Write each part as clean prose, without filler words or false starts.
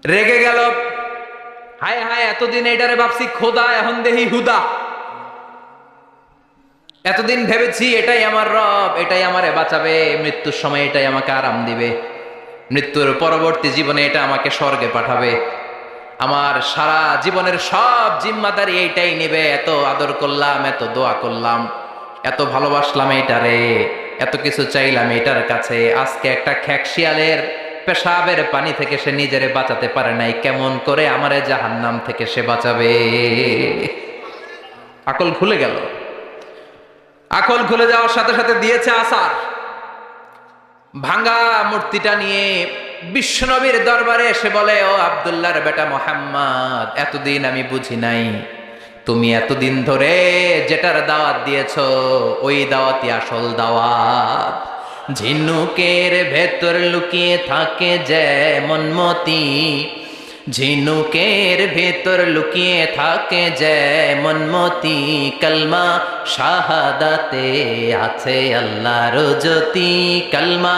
রেগে গেল। হায় হায়, এতদিন এটারে ভাবছি খোদা, এখন দেহি হুদা। এতদিন ভেবেছি এটাই আমার রব, এটাই আমারে বাঁচাবে, মৃত্যুর সময় এটাই আমাকে আরাম দিবে, মৃত্যুর পরবর্তী জীবনে এটা আমাকে স্বর্গে পাঠাবে, আমার সারা জীবনের সব জিম্মাদারি এইটাই নেবে। এত আদর করলাম, এত দোয়া করলাম, এত ভালোবাসলাম এইটারে, এত কিছু চাইলাম এটার কাছে, আজকে একটা খ্যাকশিয়ালের পেশাবের পানি থেকে সে নিজেরে বাঁচাতে পারে নাই, কেমন করে আমারে জাহান্নাম থেকে সে বাঁচাবে? আকল খুলে গেল। আকল খুলে যাওয়ার সাথে সাথে দিয়েছে আসার। ভাঙ্গা মূর্তিটা নিয়ে বিশ্বনবীর দরবারে এসে বলে, ও আব্দুল্লাহর বেটা মোহাম্মদ, এতদিন আমি বুঝি নাই তুমি এতদিন ধরে যেটার দাওয়াত দিয়েছ ওই দাওয়াতই আসল দাওয়াত। ঝিনুকের ভেতর লুকিয়ে থাকে যেমন মতি, ঝিনুকের ভেতর লুকিয়ে থাকে যেমন মতি, কলমা শাহাদাতে আছে আল্লাহর জ্যোতি, কলমা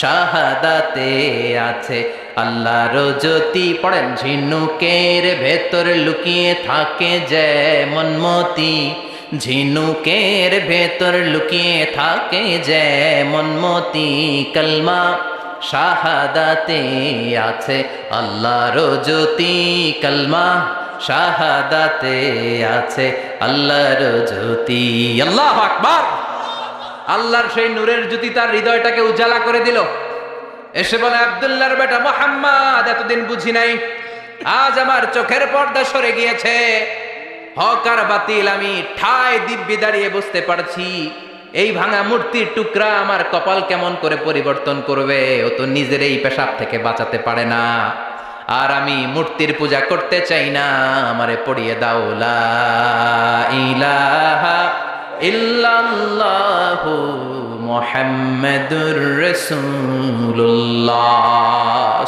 শাহাদাতে আছে আল্লাহর জ্যোতি। পড়েন, ঝিনুকের ভেতর লুকিয়ে থাকে যেমন মতি, ঝিনুকের ভেতর লুকিয়ে থাকে যেমন মতি, কলমা শাহাদাতে আছে আল্লাহর জ্যোতি, কলমা শাহাদাতে আছে আল্লাহর জ্যোতি। আল্লাহু আকবার। আল্লাহর সেই নূরের জ্যোতি তার হৃদয়টাকে উজালা করে দিল। এসে বলে, আব্দুল্লাহর বেটা মুহাম্মদ, এতদিন বুঝি নাই, আজ আমার চোখের পর্দা সরে গিয়েছে, হক আর বাতিল আমি ঠায় দিব্যি দাঁড়িয়ে বুঝতে পারছি। এই ভাঙা মূর্তির টুকরা আমার কপাল কেমন করে পরিবর্তন করবে? ও তো নিজের এই পেশাব থেকে বাঁচাতে পারে না। আর আমি মূর্তির পূজা করতে চাই না, আমারে পড়িয়ে দাও লা ইলাহা ইল্লাল্লাহু মুহাম্মাদুর রাসূলুল্লাহ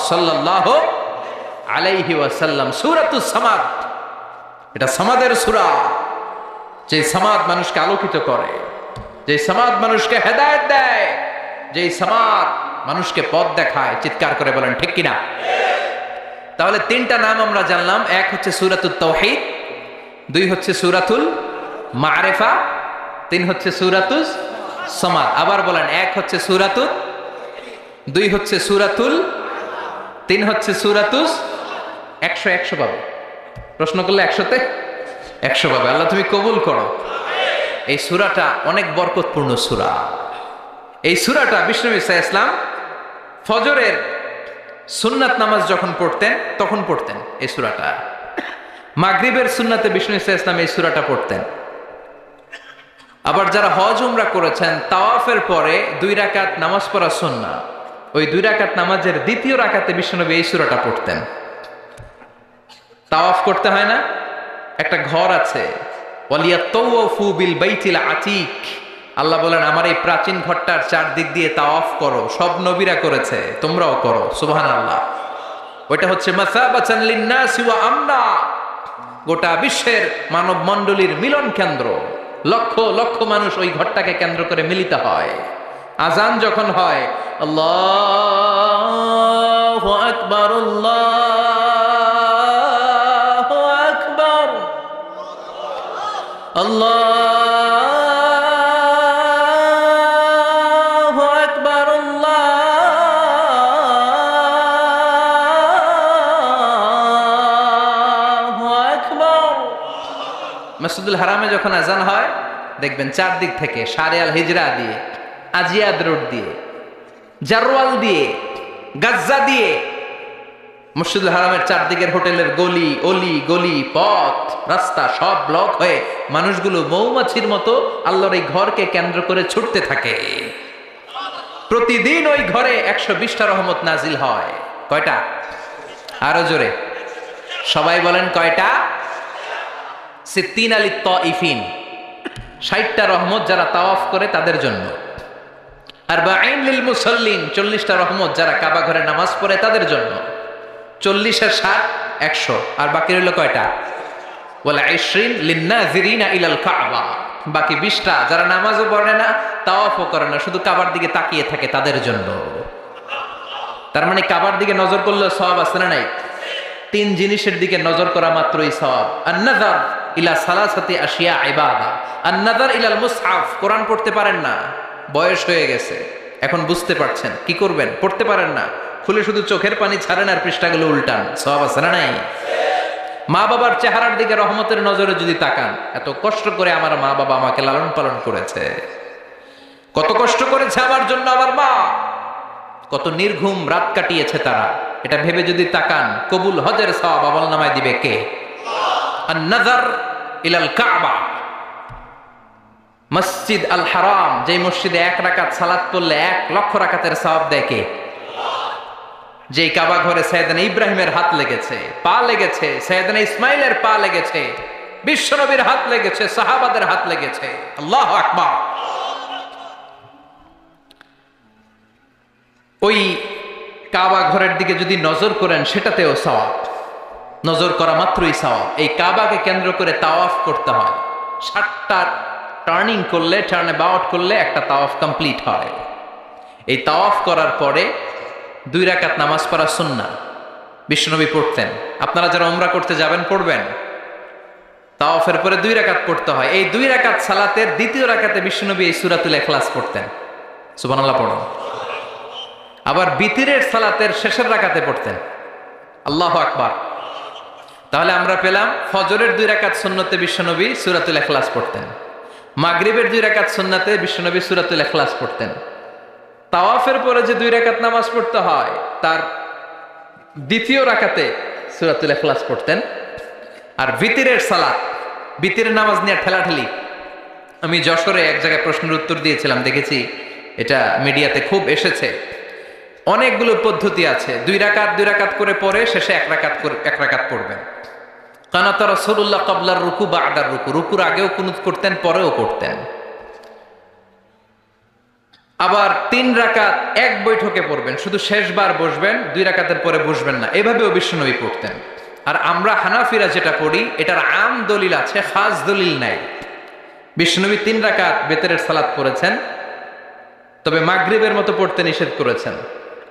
সাল্লাল্লাহু আলাইহি ওয়াসাল্লাম। সূরাতুস সামাদ, এটা সামাদের সূরা, যে সামাদ মানুষকে আলোকিত করে, যে সামাদ মানুষকে হেদায়েত দেয়, যে সামাদ মানুষকে পথ দেখায়। চিৎকার করে বলেন ঠিক কিনা? তাহলে তিনটা নাম আমরা জানলাম। এক হচ্ছে সূরাতুত তাওহীদ, দুই হচ্ছে সূরাতুল মারিফা, তিন হচ্ছে সূরাতুস সামাদ। আবার বলেন, এক হচ্ছে সূরাতুত, দুই হচ্ছে সূরাতুল, তিন হচ্ছে সূরাতুস। 100 পাবে। প্রশ্ন করলে 100তে 100 পাবে। আল্লাহ তুমি কবুল করো। এই সূরাটা অনেক বরকতপূর্ণ সূরা। এই সূরাটা বিষ্ণু ঈসা ইসলাম ফজরের সুন্নাত নামাজ যখন পড়তেন তখন পড়তেন এই সূরাটা। মাগরিবের সুন্নাতে বিষ্ণু ঈসা ইসলাম এই সূরাটা পড়তেন। আবার যারা হজ উমরা করেছেন, তাওয়াফের পরে 2 রাকাত নামাজ পড়া সুন্নাহ, ওই 2 রাকাত নামাজের দ্বিতীয় রাকাতে বিষ্ণুনবী এই সূরাটা পড়তেন। তাওয়াফ করতে হয় না? একটা ঘর আছে, ওয়ালিয়াতাওয়াফু বিল বাইতিল আতীক। আল্লাহ বলেন, আমার এই প্রাচীন ঘরটার চারদিক দিয়ে তাওয়াফ করো। সব নবীরা করেছে, তোমরাও করো। সুবহানাল্লাহ। ওইটা হচ্ছে মাসাবাতান লিন্নাসি ওয়া আমনা, গোটা বিশ্বের মানব মণ্ডলীর মিলন কেন্দ্র। লক্ষ লক্ষ মানুষ ওই ঘরটাকে কেন্দ্র করে মিলিত হয়। আজান যখন হয়, আল্লাহু আকবার, আল্লাহু আকবার, আল্লাহু আকবার, আল্লাহু আকবার। মসজিদুল হারামে যখন আজান হয়, দেখবেন চারদিক থেকে শারে আল হিজরা দিয়ে, আজিয়াদ রোড দিয়ে, জারওয়াল দিয়ে, গাজ্জা দিয়ে, মসজিদুল হারামের চারদিকের হোটেলের গলি অলি, গলি পথ রাস্তা সব ব্লক হয়ে মানুষগুলো মৌমাছির মতো আল্লাহর এই ঘরকে কেন্দ্র করে ছুটতে থাকে। প্রতিদিন ওই ঘরে 120টা রহমত নাজিল হয়। কয়টা? আরো জোরে সবাই বলেন, কয়টা? সিত্তিন আলিত তাইফিন, 60টা রহমত যারা তাওয়াফ করে তাদের জন্য। আর বাঈন লিল মুসাল্লিন, 40টা রহমত যারা কাবা ঘরে নামাজ পড়ে তাদের জন্য। 40 আর 60 100, আর বাকি রইল কয়টা? ওয়ালা 20 লিন্নাযিরিনা ইলাল কাবা, বাকি 20টা যারা নামাজও পড়ে না, তাওয়াফও করে না, শুধু কাবার দিকে তাকিয়ে থাকে তাদের জন্য। তার মানে কাবার দিকে নজর করলে সওয়াব আছে না নাই? তিন জিনিসের দিকে নজর করা মাত্রই সওয়াব। আন-নাযার ইলা সালাসাতি আশিয়া ইবাদা, আন-নাযার ইলাল মুসহাফ, কোরআন পড়তে পারেন না, বয়স হয়ে গেছে, এখন বুঝতে পারছেন, কি করবেন? পড়তে পারেন না, খুলে শুধু চোখের পানি ছাড়েন আর পৃষ্ঠাগুলো উল্টান, সওয়াব আছে না নাই? মা বাবার চেহারার দিকে রহমতের নজরে যদি তাকান, এত কষ্ট করে আমার মা বাবা আমাকে লালন পালন করেছে, কত কষ্ট করেছে আমার জন্য আমার মা, কত নির্ঘুম রাত কাটিয়েছে তারা, এটা ভেবে যদি তাকান, কবুল হজের সওয়াব আমলনামায় দিবে কে? আন-নাযার ইলাল কাবা, মসজিদ আল হারাম, যে মসজিদে 1 রাকাত সালাত পড়লে 1 লক্ষ রাকাতের সওয়াব দেয় কে? যে কাবা ঘরে সাইয়েদনা ইব্রাহিমের হাত লেগেছে, পা লেগেছে, সাইয়েদনা ইসমাইলের পা লেগেছে, বিশ্বনবীর হাত লেগেছে, সাহাবাদের হাত লেগেছে। আল্লাহু আকবার। ওই কাবা ঘরের দিকে যদি নজর করেন, সেটাতেও সওয়াব, নজর করা মাত্রই সওয়াব। এই কাবাকে কেন্দ্র করে তাওয়াফ করতে হয়, 7টা টার্নিং করলে, টার্ন অ্যাবাউট করলে একটা তাওয়াফ কমপ্লিট হয়। এই তাওয়াফ করার পরে 2 রাকাত নামাজ পড়া সুন্নাহ, বিশ্বনবী পড়তেন। আপনারা যারা উমরা করতে যাবেন পড়বেন, তাওয়াফের পরে 2 রাকাত পড়তে হয়। এই 2 রাকাত সালাতের দ্বিতীয় রাকাতে বিশ্বনবী এই সূরাতুল ইখলাস পড়তেন, সুবহানাল্লাহ পড়ুন। আবার বিতিরের সালাতের শেষের রাকাতে পড়তেন, আল্লাহু আকবার। তাহলে আমরা পেলাম ফজরের 2 রাকাত সুন্নতে বিশ্বনবী সূরাতুল ইখলাস পড়তেন, মাগরিবের 2 রাকাত সুন্নাতে বিশ্বনবী সূরাতুল ইখলাস পড়তেন। তাওয়াফের পরে যে 2 রাকাত নামাজ পড়তে হয়, তার দ্বিতীয় রাকাতে সূরাতুল ইখলাস পড়তেন। আর বিতিরের সালাত, বিতিরের নামাজ নিয়ে ঠেলাঠেলি, আমি যশোরে এক জায়গায় প্রশ্নের উত্তর দিয়েছিলাম, দেখেছি এটা মিডিয়াতে খুব এসেছে। অনেকগুলো পদ্ধতি আছে, 2 রাকাত করে পরে শেষে 1 রাকাত পড়বেন। কানাতা রাসূলুল্লাহ ক্বাবলার রুকু বা'দার রুকু, রুকুর আগেও কুনুত করতেন, পরেও করতেন। আবার 3 রাকাত এক বৈঠকে পড়বেন, শুধু শেষবার বসবেন, 2 রাকাতের পরে বসবেন না, এভাবেও বিশ্বনবী পড়তেন। আর আমরা হানাফিরা যেটা পড়ি, এটার আম দলিল আছে, খাস দলিল নাই। বিশ্বনবী 3 রাকাত বেতেরের সালাত পড়েছেন, তবে মাগরিবের মতো পড়তে নিষেধ করেছেন।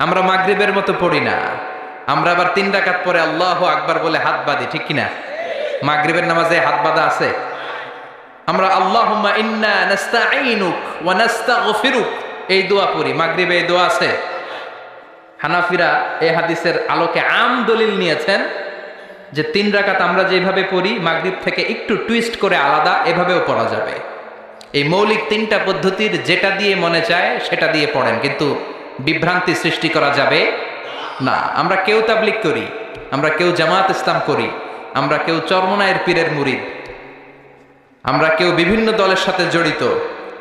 আমরা মাগরিবের মতো পড়ি না, আমরা আবার 3 রাকাত পরে আল্লাহু আকবার বলে হাত বাঁধি, ঠিক কিনা? মাগরিবের নামাজে হাত বাঁধা আছে? আমরা আল্লাহুম্মা ইন্না নাস্তাঈনুক ওয়া নাস্তাগফিরুক এই দোয়া পড়ি, মাগরিবে এই দোয়া আছে? হানাফিরা এই হাদিসের আলোকে আম দলিল নিয়েছেন যে 3 রাকাত আমরা যেভাবে পড়ি, মাগরিব থেকে একটু টুইস্ট করে আলাদা, এভাবেও পড়া যাবে। এই মৌলিক 3টা পদ্ধতির যেটা দিয়ে মনে চায় সেটা দিয়ে পড়েন, কিন্তু বিভ্রান্তি সৃষ্টি করা যাবে না। আমরা কেউ তাবলিগ করি, আমরা কেউ জামাত ইসলাম করি, আমরা কেউ চরমনায়ের পীরের মুরিদ, আমরা কেউ বিভিন্ন দলের সাথে জড়িত,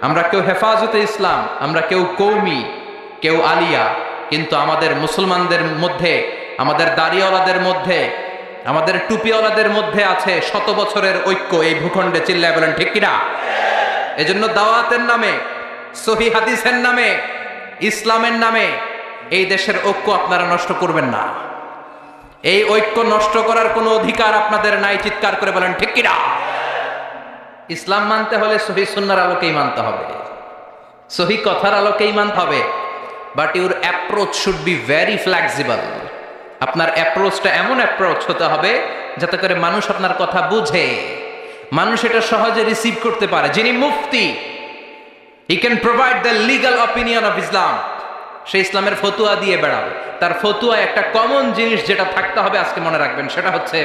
আমরা কেউ হেফাজতে ইসলাম, আমরা কেউ কৌমি, কেউ আলিয়া, কিন্তু আমাদের মুসলমানদের মধ্যে, আমাদের দাড়িওয়ালাদের মধ্যে, আমাদের টুপিওয়ালাদের মধ্যে আছে 100 বছরের ঐক্য এই ভূখণ্ডে। চিল্লায় বলেন ঠিক কিনা? এজন্য দাওয়াতের নামে, সহিহ হাদিসের নামে, ইসলামের নামে এই দেশের ঐক্য আপনারা নষ্ট করবেন না। এই ঐক্য নষ্ট করার কোনো অধিকার আপনাদের নাই, চিৎকার করে বলেন ঠিক কিনা? ইসলাম মানতে হলে সহিহ সুন্নাহর আলোকেই মানতে হবে, সহিহ কথার আলোকেই মানতে হবে। But your approach should be very flexible. আপনার অ্যাপ্রোচটা এমন অ্যাপ্রোচ হতে হবে যাতে করে মানুষ আপনার কথা বুঝে, মানুষ এটা সহজে রিসিভ করতে পারে। যিনি মুফতি, he can provide the legal opinion of Islam, সে ইসলামের ফতুয়া দিয়ে বেড়াবে। তার ফতুয়া একটা কমন জিনিস যেটা থাকতে হবে, আজকে মনে রাখবেন, সেটা হচ্ছে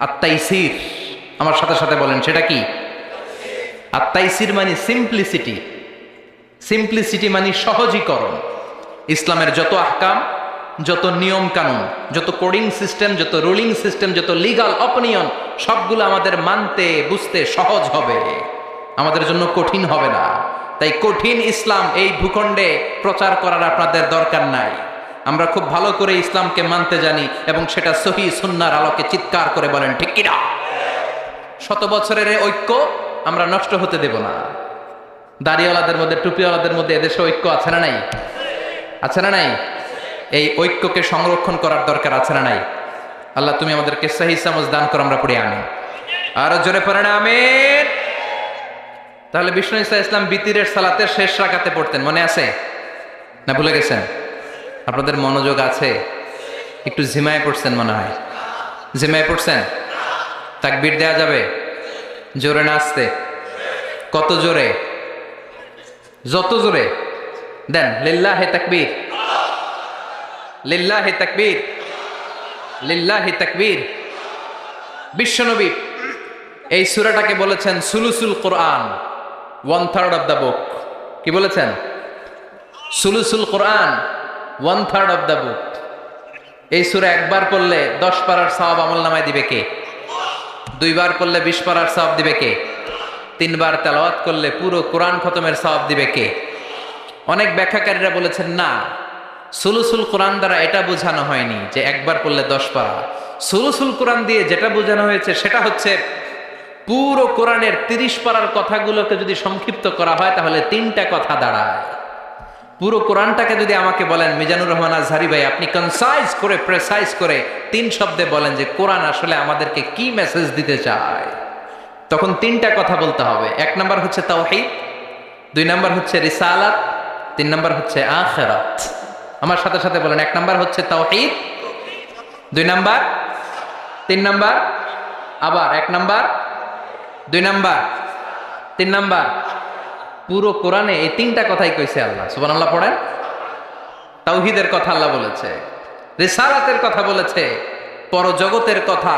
আত-তাইসির। আমার সাথে সাথে বলেন, সেটা কি? আত-তাইসির মানে সিম্পলিসিটি, সিম্পলিসিটি মানে সহজীকরণ। ইসলামের যত আহকাম, যত নিয়ম কানুন, যত কোডিং সিস্টেম, যত রুলিং সিস্টেম, যত লিগাল অপিনিয়ন, সবগুলো আমাদের মানতে বুঝতে সহজ হবে, আমাদের জন্য কঠিন হবে না। তাই কঠিন ইসলাম এই ভূখণ্ডে প্রচার করার আপনাদের দরকার নাই। আমরা খুব ভালো করে ইসলামকে মানতে জানি, এবং সেটা সহিহ সুন্নাহর আলোকে। চিৎকার করে বলেন ঠিক কিনা? 100 বছরের ঐক্য আমরা নষ্ট হতে দেব না। দাড়িওয়ালাদের মধ্যে, টুপিওয়ালাদের মধ্যে এদেশে ঐক্য আছে না নাই? আছে না নাই? এই ঐক্যকে সংরক্ষণ করার দরকার আছে না নাই? আল্লাহ তুমি আমাদেরকে সহিহ সমঝ দান করো, আমরা পড়ি আমিন। আরো জোরে পড়েন আমিন। তাহলে বিষ্ণু ঈসা ইসলাম বিতিরের সালাতের শেষ রাকাতে পড়তেন, মনে আছে না ভুলে গেছেন? আপনাদের মনোযোগ আছে? একটু ঝিমায় পড়ছেন মনে হয়। জিম্মায় পড়ছেন? তাকবীর দেয়া যাবে? জোরে না আসতে? কত জোরে? যত জোরে দেন। লিল্লাহি তাকবীর, লিল্লাহি তাকবীর, লিল্লাহি তাকবীর। বিশ্বনবী এই সূরাটাকে বলেছেন সুলুসুল কোরআন, 1/3 অফ দ্য বুক। কি বলেছেন? সুলুসুল কোরআন, 1/3 অফ দ্য বুক। এই সূরা একবার পড়লে 10 পারার সওয়াব আমলনামায় দিবে কে? 2 বার পড়লে 20 পারার সওয়াব দিবে কে? 3 বার তেলাওয়াত করলে পুরো কোরআন খতমের সওয়াব দিবে কে? অনেক ব্যাখ্যাকারীরা বলেছেন না, সুলুসুল কোরআন দ্বারা এটা বোঝানো হয়নি যে একবার পড়লে 10 পারা। সুলুসুল কোরআন দিয়ে যেটা বোঝানো হয়েছে সেটা হচ্ছে পুরো কোরআনের 30 পারার কথাগুলোকে যদি সংক্ষিপ্ত করা হয় তাহলে 3টা কথা দাঁড়ায়। পুরো কোরআনটাকে যদি আমাকে বলেন মিজানুর রহমান আজহারি ভাই আপনি কনসাইজ করে প্রেসাইজ করে 3 শব্দে বলেন যে কোরআন আসলে আমাদেরকে কি মেসেজ দিতে চায়, তখন 3টা কথা বলতে হবে। 1 নাম্বার হচ্ছে তাওহীদ, 2 নাম্বার হচ্ছে রিসালাত, 3 নাম্বার হচ্ছে আখিরাত। আমার সাথে সাথে বলেন, 1 নাম্বার হচ্ছে তাওহীদ, 2 নাম্বার, 3 নাম্বার, আবার 1 নাম্বার, 2 নাম্বার, 3 নাম্বার। পুরো কোরআনে এই 3টা কথাই কইছে আল্লাহ। সুবহানাল্লাহ পড়েন। তাওহীদের কথা আল্লাহ বলেছে, রিসালাতের কথা বলেছে, পরজগতের কথা,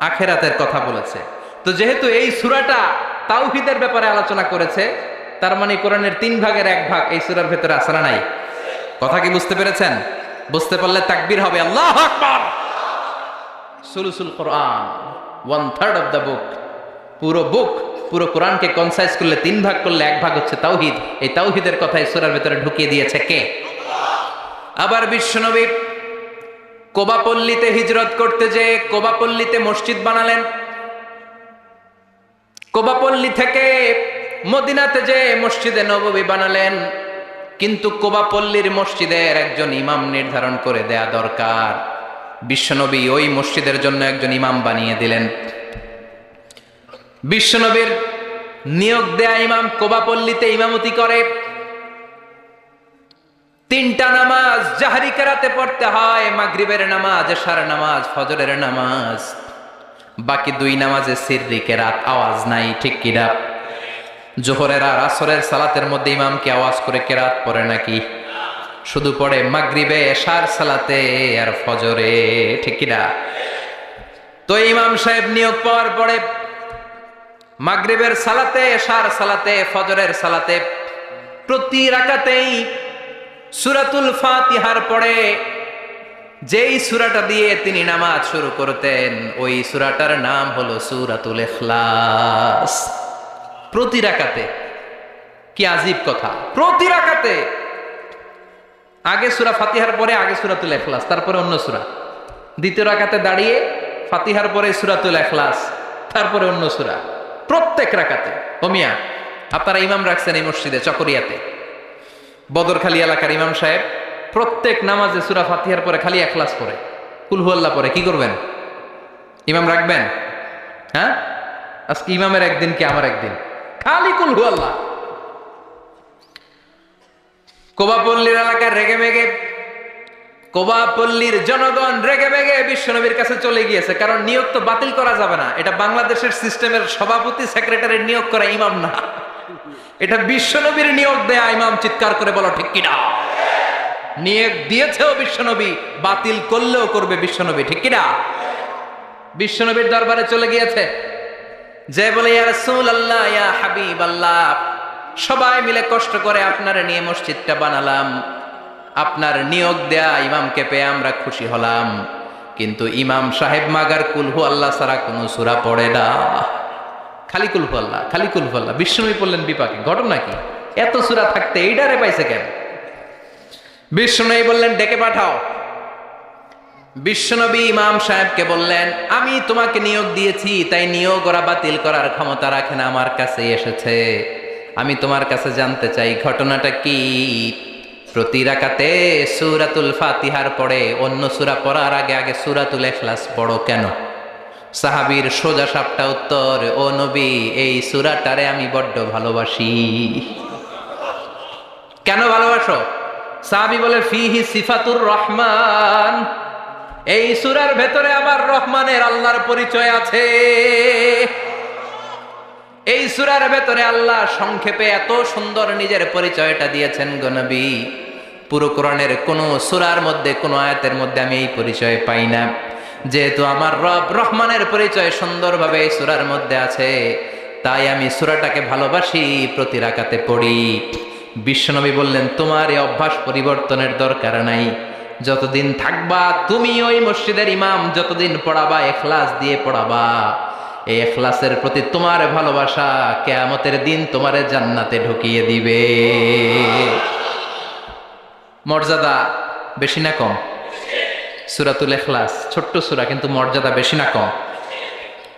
আখিরাতের কথা বলেছে। তো যেহেতু এই সূরাটা তাওহীদের ব্যাপারে আলোচনা করেছে, তার মানে কোরআনের 3 ভাগের 1 ভাগ এই সূরার ভেতরে আছে না নাই? কথা কি বুঝতে পেরেছেন? বুঝতে পারলে তাকবীর হবে আল্লাহু আকবার। সুলুসুল কোরআন, 1/3 অফ দ্য বুক। পুরো বুক, পুরো কোরআনকে কনসাইজ করলে 3 ভাগ করলে 1 ভাগ হচ্ছে তাওহীদ। এই তাওহীদের কথা এই সূরার ভেতরে ঢুকিয়ে দিয়েছে কে? আবার বিশ্বনবী কোবা পল্লীতে হিজরত করতে যে কোবা পল্লীতে মসজিদ বানালেন, কোবা পল্লী থেকে মদিনাতে যে মসজিদে নববী বানালেন। কিন্তু কোবা পল্লীর মসজিদের একজন ইমাম নির্ধারণ করে দেয়া দরকার। বিশ্বনবী ওই মসজিদের জন্য একজন ইমাম বানিয়ে দিলেন। বিশ্বনবীর নিয়োগ দেয়া ইমাম কোবা পল্লীতে ইমামতি করে। 3টা নামাজ জাহরি কেরাতে পড়তে হয়, মাগরিবের নামাজ, এশার নামাজ, ফজরের নামাজ। বাকি 2 নামাজে সিররি কেরাত, আওয়াজ নাই। ঠিক কিনা? জোহরের আর আসরের সালাতের মধ্যে ইমাম কি আওয়াজ করে কেরাত পড়ে নাকি? শুধু পড়ে মাগরিবে, এশার সালাতে আর ফজরে। ঠিক কিনা? তো ইমাম সাহেব নিয়োগ পাওয়ার পরে মাগরিবের সালাতে, এশার সালাতে, ফজরের সালাতে প্রতি রাকাতেই সূরাতুল ফাতিহার পরে যেই সূরাটা দিয়ে তিনি নামাজ শুরু করতেন ওই সূরাটার নাম হলো সূরাতুল ইখলাস। প্রতি রাকাতে। কি আজীব কথা! প্রতি রাকাতে আগে সূরা ফাতিহার পরে আগে সূরাতুল ইখলাস, তারপরে অন্য সূরা। দ্বিতীয় রাকাতে দাঁড়িয়ে ফাতিহার পরে সূরাতুল ইখলাস, তারপরে অন্য সূরা। প্রত্যেক রাকাতে। ও মিয়া, আপনারা ইমাম রাখছেন এই মসজিদে চকরিয়াতে, বদরখালী এলাকার ইমাম সাহেব প্রত্যেক নামাজে সূরা ফাতিহার পরে খালি ইখলাস পড়ে, কুল হুয়াল্লাহ পড়ে। কি করবেন? ইমাম রাখবেন? হ্যাঁ, আজকে ইমামের একদিন কি আমার একদিন, খালি কুল হুয়াল্লাহ। কোবা পল্লীর এলাকার রেগে মেগে, কোবা পল্লীর জনগণ রেগে মেগে বিশ্বনবীর কাছে চলে গিয়েছে। কারণ নিয়োগ তো বাতিল করা যাবে না। এটা বাংলাদেশের সিস্টেমের সভাপতি সেক্রেটারির নিয়োগ করা ইমাম না, এটা বিশ্বনবীর নিয়োগ দেয়া ইমাম। চিৎকার করে বলো ঠিক কিনা? নিয়োগ দিয়েছেও বিশ্বনবী, বাতিল করলেও করবে বিশ্বনবী। ঠিক কিনা? বিশ্বনবীর দরবারে চলে গিয়েছে, যে বলে ইয়া রাসূলুল্লাহ, ইয়া হাবিবাল্লাহ, সবাই মিলে কষ্ট করে আপনারে নিয়ে মসজিদটা বানালাম, আপনার নিয়োগ দেয়া ইমামকে পেয়ে আমরা খুশি হলাম, কিন্তু ইমাম সাহেব মাগার কুল হু আল্লাহ ছাড়া কোনো সূরা পড়ে না, খালি কুল হু আল্লাহ, খালি কুল হু আল্লাহ। বিশ্বনবী বললেন বিপাকে, ঘটনা কি? এত সূরা থাকতে এইটারে পাইছে কেন? বিশ্বনবী বললেন ডেকে পাঠাও। বিশ্বনবী ইমাম সাহেবকে বললেন, আমি তোমাকে নিয়োগ দিয়েছি, তাই নিয়োগ ওরা বাতিল করার ক্ষমতা রাখে না, আমার কাছে এসেছে। আমি তোমার কাছে জানতে চাই ঘটনাটা কি? প্রতি রাকাতে সূরাতুল ফাতিহার পড়ে অন্য সূরা পড়ার আগে আগে সূরাতুল ইখলাস পড়ো কেন? সাহাবীর সোজা সাপটা উত্তর, ও নবী, এই সূরাটারে আমি বড্ড ভালোবাসি। কেন ভালোবাসো? সাহাবী বলে, ফিহি সিফাতুর রহমান, এই সূরার ভেতরে আমার রহমানের আল্লাহর পরিচয় আছে। এই সূরার ভেতরে আল্লাহ সংক্ষেপে এত সুন্দর নিজের পরিচয়টা দিয়েছেন গো নবী। পুরো কোরআনের কোন সূরার মধ্যে কোন আয়াতের মধ্যে আমি এই পরিচয় পাই না। যেহেতু আমার রব রহমানের পরিচয় সুন্দরভাবে এই সূরার মধ্যে আছে, তাই আমি সূরাটাকে ভালোবাসি, প্রতি রাকাতে পড়ি। বিশ্বনবী বললেন, তোমার এই অভ্যাস পরিবর্তনের দরকার নাই। যতদিন থাকবা তুমি ওই মসজিদের ইমাম, যতদিন পড়াবা ইখলাস দিয়ে পড়াবা, এই ইখলাসের প্রতি তোমার ভালোবাসা কিয়ামতের দিন তোমারে জান্নাতে ঢুকিয়ে দিবে। মর্যাদা বেশি না কম? সূরাতুল ইখলাস ছোট্ট সূরা, কিন্তু মর্যাদা বেশি না কম?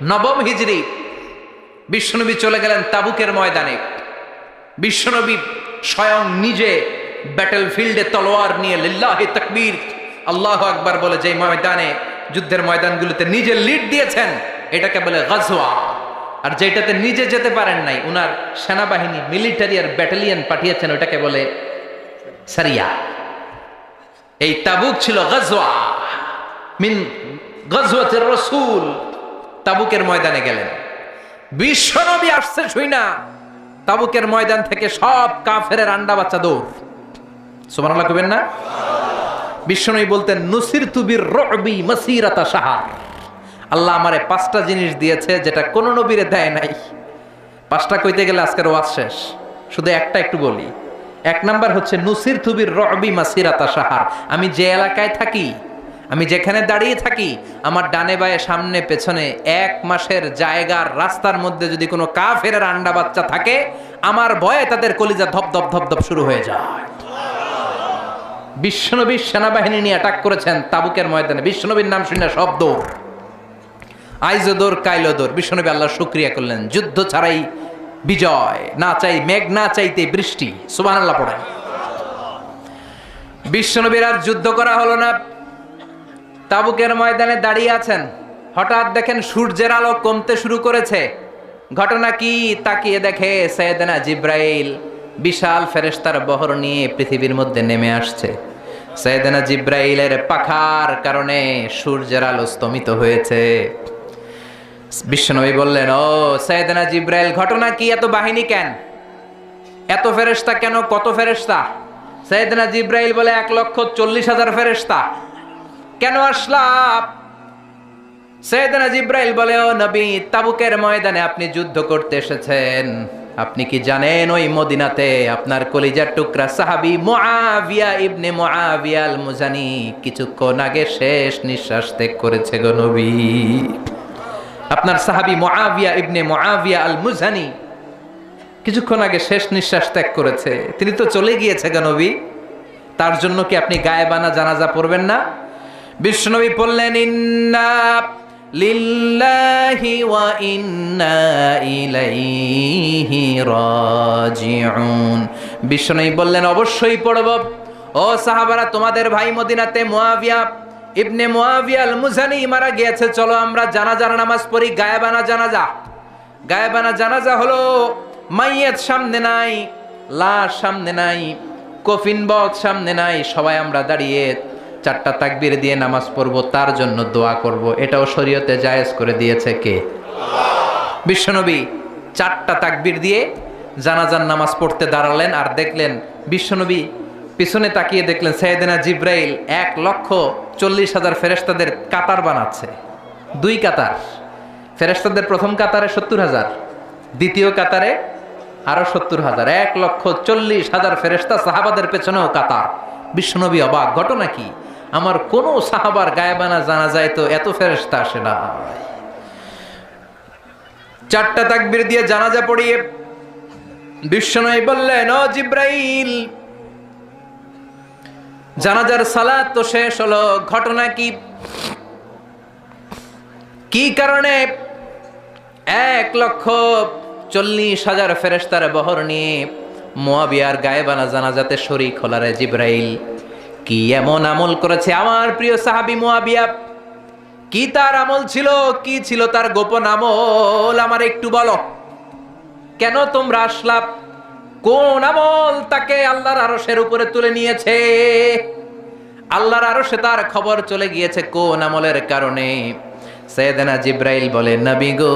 নবম হিজরি বিশ্বনবী চলে গেলেন তাবুকের ময়দানে। বিশ্বনবী স্বয়ং নিজে ব্যাটল ফিল্ডে তলোয়ার নিয়ে লিল্লাহি তাকবীর আল্লাহু আকবার বলে যে ময়দানে, যুদ্ধের ময়দানগুলোতে নিজে লিড দিয়েছেন, এটাকে বলে গাজওয়া। আর যেটাতে নিজে যেতে পারেন নাই, উনার সেনাবাহিনী মিলিটারি আর ব্যাটালিয়ন পাঠিয়েছেন, ওটাকে বলে সারিয়া। এই তাবুক ছিল গাজওয়া মিন গাজওয়াতির রাসূল। তাবুকের ময়দানে গেলেন, বিশ্বনবী আসছে শুই না, তাবুকের ময়দান থেকে সব কাফেরের আন্ডা বাচ্চা দৌড়। সুবহানাল্লাহ কইবেন না? বিশ্বনবী বলতেন, নুসিরতু বির রুবি মাসিরাতা শাহর। আল্লাহ আমারে 5টা জিনিস দিয়েছে যেটা কোন নবীরে দেয় নাই। 5টা কইতে গেলে আজকের ওয়াজ শেষ, শুধু একটা একটু বলি। 1 নাম্বার হচ্ছে নুসিরতু বির রুবি মাসিরাতা শাহর। আমি যে এলাকায় থাকি, আমি যেখানে দাঁড়িয়ে থাকি, আমার ডানে বায়ে সামনে পেছনে 1 মাসের জায়গার রাস্তার মধ্যে যদি কোনো কাফেরের আন্ডা বাচ্চা থাকে, আমার ভয়ে তাদের কলিজা ধপ ধপ ধপ ধপ শুরু হয়ে যায়। বিশ্বনবী সেনাবাহিনী নিয়ে অ্যাটাক করেছেন তাবুকের ময়দানে। বিশ্বনবীর নাম শুনে সব দৌড়, আইজো দৌড় কাইলো দৌড়। বিশ্বনবী আল্লাহর শুকরিয়া করলেন, যুদ্ধ ছাড়াই বিজয়, না চাই মেঘ না চাইতে বৃষ্টি। সুবহানাল্লাহ পড়েন। বিশ্বনবীর আর যুদ্ধ করা হলো না, তাবুকের ময়দানে দাঁড়িয়ে আছেন। হঠাৎ দেখেন সূর্যের আলো কমতে শুরু করেছে। ঘটনা কি? তাকিয়ে দেখে সাইয়েদনা জিব্রাইল বিশাল ফেরেশতার বহর নিয়ে পৃথিবীর মধ্যে নেমে আসছে। সাইয়েদনা জিব্রাইলের পাখার কারণে সূর্যের আলো স্তমিত হয়েছে। বিশ্বনবী বললেন, ও সাইয়েদনা জিব্রাইল, ঘটনা কি? এত বাহিনী কেন? এত ফেরেশতা কেন? কত ফেরেশতা? সাইয়েদনা জিব্রাইল বলে, 1,40,000 ফেরেশতা। কেন আসলাম? সাইয়েদনা জিব্রাইল বলে, ও নবী, তাবুকের ময়দানে আপনি যুদ্ধ করতে এসেছেন। আপনি কি জানেন ওই মদিনাতে আপনার কলিজার টুকরা সাহাবী মুআবিয়া ইবনে মুআবিয়া আল মুজানি কিছুক্ষণ আগে শেষ নিঃশ্বাস ত্যাগ করেছে গো নবী। আপনার সাহাবী মুআবিয়া ইবনে মুআবিয়া আল মুজানি কিছুক্ষণ আগে শেষ নিঃশ্বাস ত্যাগ করেছে। তিনি তো চলে গিয়েছে গো নবী, তার জন্য কি আপনি গায়েবানা জানাজা পড়বেন না? বিশ্বনবী বললেন, ইন্না লিল্লাহি ওয়া ইন্না ইলাইহি রাজিউন। বিশ্বনবী বললেন, অবশ্যই পড়ব। ও সাহাবারা, তোমাদের ভাই মদিনাতে মুআবিয়া ইবনে মুআবিয়া আল মুজানি মারা গিয়েছে, চলো আমরা জানাজার নামাজ পড়ি। গায়েবানা জানাজা। গায়েবানা জানাজা হলো মাইয়াত সামনে নাই, লাশ সামনে নাই, কফিন বক্স সামনে নাই, সবাই আমরা দাঁড়িয়ে 4টা তাকবীর দিয়ে নামাজ পড়বো, তার জন্য দোয়া করব। এটাও শরীয়তে জায়েজ করে দিয়েছে কে? বিশ্বনবী 4টা তাকবীর দিয়ে জানাজার নামাজ পড়তে দাঁড়ালেন। আর দেখলেন বিশ্বনবী পিছনে তাকিয়ে দেখলেন সাইয়েদনা জিব্রাইল 1,40,000 ফেরেশতাদের কাতার বানাচ্ছে। 2 কাতার ফেরেশতাদের, প্রথম কাতারে 70,000, দ্বিতীয় কাতারে আরো 70,000, 1,40,000 ফেরেশতা, সাহাবাদের পেছনেও কাতার। বিশ্বনবী অবাক, ঘটনা কি? আমার কোন সাহাবার গায়েবানা জানা যায় তো এত ফেরেশতা আসে না। 4টা তাকবীর দিয়ে জানাজা পড়িয়ে বিশ্বনবী বললেন, ও জিব্রাইল, জানাজার সালাত তো শেষ হলো, ঘটনা কি? কি কারণে 1,40,000 ফেরেশতার বহর নিয়ে মুআবিয়ার গায়েবানা জানাজাতে শরীক হলারে জিব্রাইল? কি এমন আমল করেছে আমার প্রিয় সাহাবী মুআবিয়া? কি তার আমল ছিল? কি ছিল তার গোপন আমল? আমার একটু বলো। কেন তোমরা আসলা? কোন আমল তাকে আল্লাহর আরশের উপরে তুলে নিয়েছে? আল্লাহর আরশে তার খবর চলে গিয়েছে কোন আমলের কারণে। সাইয়েদনা জিব্রাইল বলে, নবী গো,